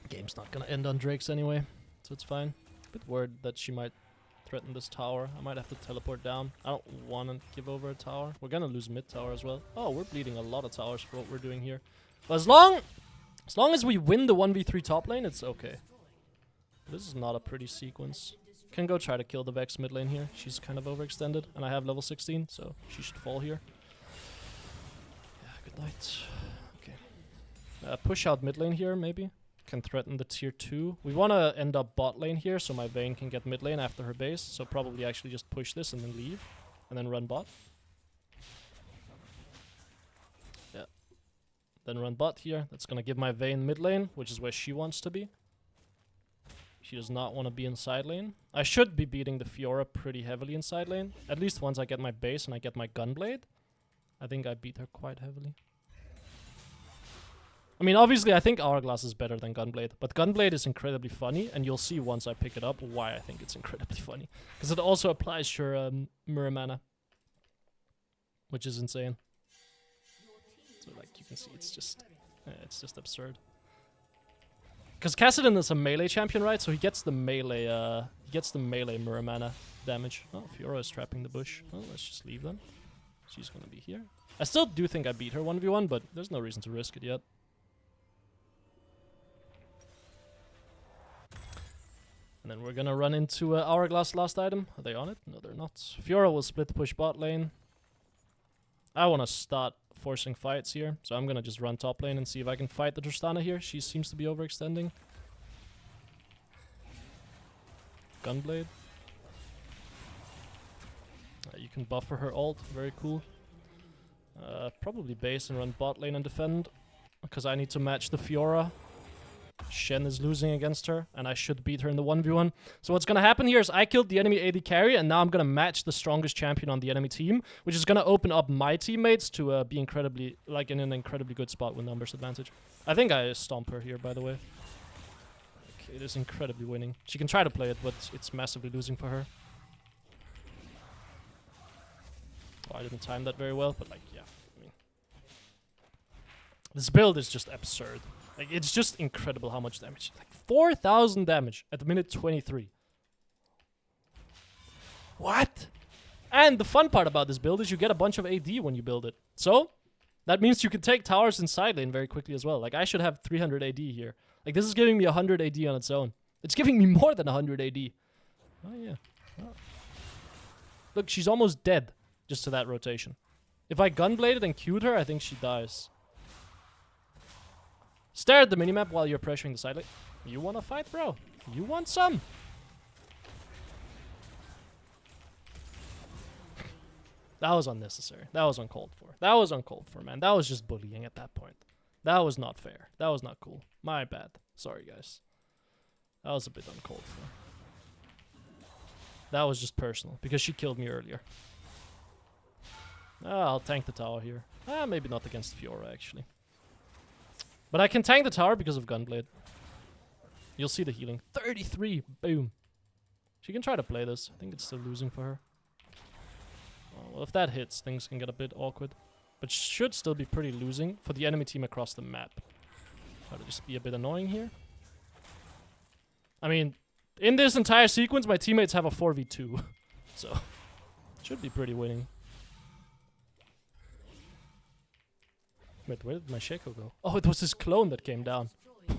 Game's not gonna end on Drakes anyway, so it's fine. Bit worried that she might threaten this tower. I might have to teleport down. I don't want to give over a tower. We're gonna lose mid tower as well. Oh, we're bleeding a lot of towers for what we're doing here. But as long as we win the 1v3 top lane, it's okay. This is not a pretty sequence. Can go try to kill the Vex mid lane here. She's kind of overextended, and I have level 16, so she should fall here. Yeah, good night. Push out mid lane here, maybe. Can threaten the tier 2. We want to end up bot lane here, so my Vayne can get mid lane after her base. So probably actually just push this and then leave. And then run bot. Yeah. Then run bot here. That's going to give my Vayne mid lane, which is where she wants to be. She does not want to be in side lane. I should be beating the Fiora pretty heavily in side lane. At least once I get my base and I get my Gunblade. I think I beat her quite heavily. I mean, obviously, I think Hourglass is better than Gunblade, but Gunblade is incredibly funny, and you'll see once I pick it up why I think it's incredibly funny. Because it also applies your mirror mana, which is insane. So, like, you can see, it's just absurd. Because Kassadin is a melee champion, right? So he gets the melee, mirror mana damage. Oh, Fiora is trapping the bush. Oh, let's just leave them. She's gonna be here. I still do think I beat her 1v1, but there's no reason to risk it yet. And then we're gonna run into Hourglass last item. Are they on it? No, they're not. Fiora will split push bot lane. I want to start forcing fights here, so I'm gonna just run top lane and see if I can fight the Tristana here. She seems to be overextending. Gunblade. You can buffer her ult. Very cool. Probably base and run bot lane and defend, because I need to match the Fiora. Shen is losing against her, and I should beat her in the 1v1. So what's gonna happen here is I killed the enemy AD carry, and now I'm gonna match the strongest champion on the enemy team, which is gonna open up my teammates to be incredibly, like, in an incredibly good spot with numbers advantage. I think I stomp her here, by the way. Okay, it is incredibly winning. She can try to play it, but it's massively losing for her. Oh, I didn't time that very well, but, like, yeah. I mean, this build is just absurd. Like, it's just incredible how much damage. Like, 4,000 damage at minute 23. What? And the fun part about this build is you get a bunch of AD when you build it. So, that means you can take towers in side lane very quickly as well. Like, I should have 300 AD here. Like, this is giving me 100 AD on its own. It's giving me more than 100 AD. Oh, yeah. Oh. Look, she's almost dead just to that rotation. If I gunbladed and queued her, I think she dies. Stare at the minimap while you're pressuring the side lane. You wanna fight, bro? You want some? That was unnecessary. That was uncalled for. That was uncalled for, man. That was just bullying at that point. That was not fair. That was not cool. My bad. Sorry, guys. That was a bit uncalled for. That was just personal, because she killed me earlier. I'll tank the tower here. Maybe not against Fiora, actually. But I can tank the tower because of Gunblade. You'll see the healing. 33! Boom. She can try to play this. I think it's still losing for her. Oh, well, if that hits, things can get a bit awkward. But should still be pretty losing for the enemy team across the map. Try to just be a bit annoying here. I mean, in this entire sequence, my teammates have a 4v2. So, should be pretty winning. Wait, where did my Shaco go? Oh, it was his clone that came down.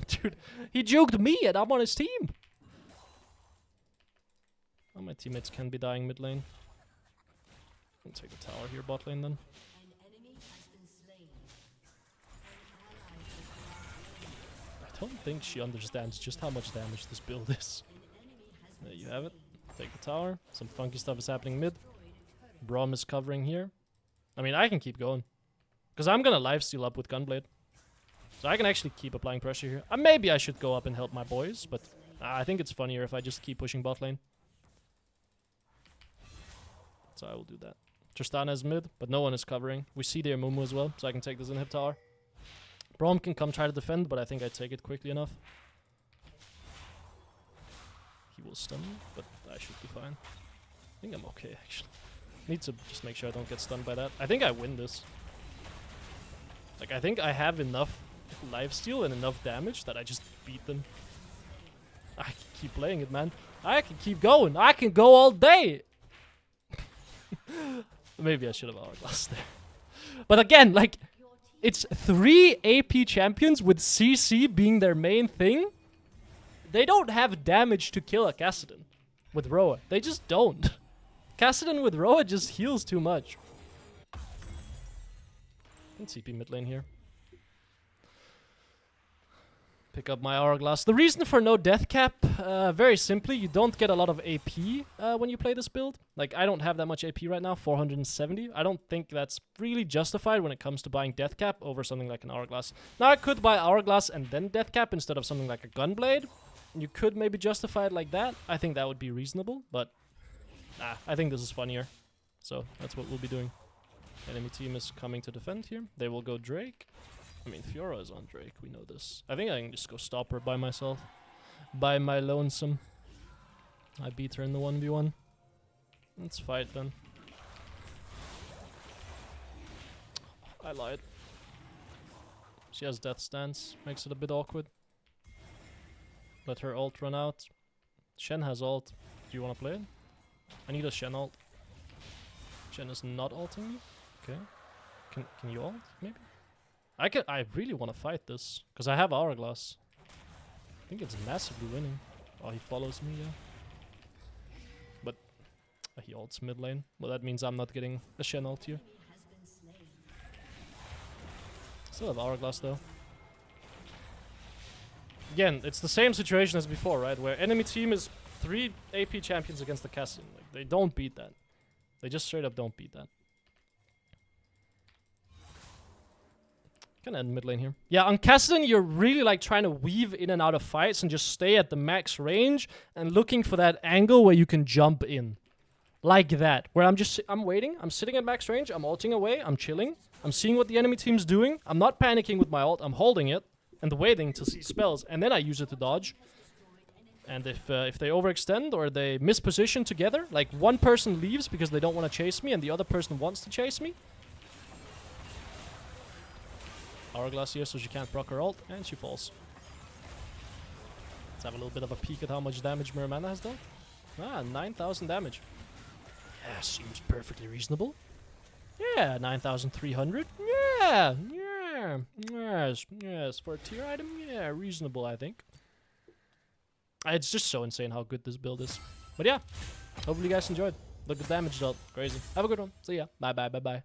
Dude, he juked me and I'm on his team. Oh, my teammates can be dying mid lane. I'll take the tower here, bot lane then. I don't think she understands just how much damage this build is. There you have it. Take the tower. Some funky stuff is happening mid. Braum is covering here. I mean, I can keep going. Because I'm gonna lifesteal up with Gunblade. So I can actually keep applying pressure here. Maybe I should go up and help my boys, but I think it's funnier if I just keep pushing bot lane. So I will do that. Tristana is mid, but no one is covering. We see their Mumu as well, so I can take this inhib tower. Braum can come try to defend, but I think I take it quickly enough. He will stun me, but I should be fine. I think I'm okay, actually. Need to just make sure I don't get stunned by that. I think I win this. Like, I think I have enough lifesteal and enough damage that I just beat them. I can keep playing it, man. I can keep going. I can go all day. Maybe I should have hourglass there. But again, like, it's 3 AP champions with CC being their main thing. They don't have damage to kill a Kassadin with Roa. They just don't. Kassadin with Roa just heals too much. I can TP mid lane here. Pick up my hourglass. The reason for no death cap, very simply, you don't get a lot of AP when you play this build. Like, I don't have that much AP right now, 470. I don't think that's really justified when it comes to buying death cap over something like an hourglass. Now, I could buy hourglass and then death cap instead of something like a gunblade. You could maybe justify it like that. I think that would be reasonable, but nah, I think this is funnier. So, that's what we'll be doing. Enemy team is coming to defend here. They will go Drake. I mean, Fiora is on Drake, we know this. I think I can just go stop her by myself. By my lonesome. I beat her in the 1v1. Let's fight then. I lied. She has death stance, makes it a bit awkward. Let her ult run out. Shen has ult. Do you want to play it? I need a Shen ult. Shen is not ulting me. Okay. Can you ult, maybe? I really want to fight this, because I have hourglass. I think it's massively winning. Oh, he follows me, yeah. But he ults mid lane. Well, that means I'm not getting a Shen ult here. Still have hourglass though. Again, it's the same situation as before, right? Where enemy team is 3 AP champions against the Kassadin. Like, they don't beat that. They just straight up don't beat that. Gonna end mid lane here. Yeah, on Kassadin, you're really like trying to weave in and out of fights and just stay at the max range and looking for that angle where you can jump in. Like that. Where I'm waiting, I'm sitting at max range, I'm ulting away, I'm chilling, I'm seeing what the enemy team's doing, I'm not panicking with my ult, I'm holding it and waiting to see spells, and then I use it to dodge. And if they overextend or they misposition together, like one person leaves because they don't want to chase me and the other person wants to chase me, hourglass here so she can't proc her ult, and she falls. Let's have a little bit of a peek at how much damage Miramana has done. 9,000 damage. Yeah, seems perfectly reasonable. Yeah, 9,300. Yeah, yes, for a tier item, yeah, reasonable, I think. It's just so insane how good this build is. But yeah, hopefully you guys enjoyed. Look at the damage dealt. Crazy. Have a good one. See ya. Bye.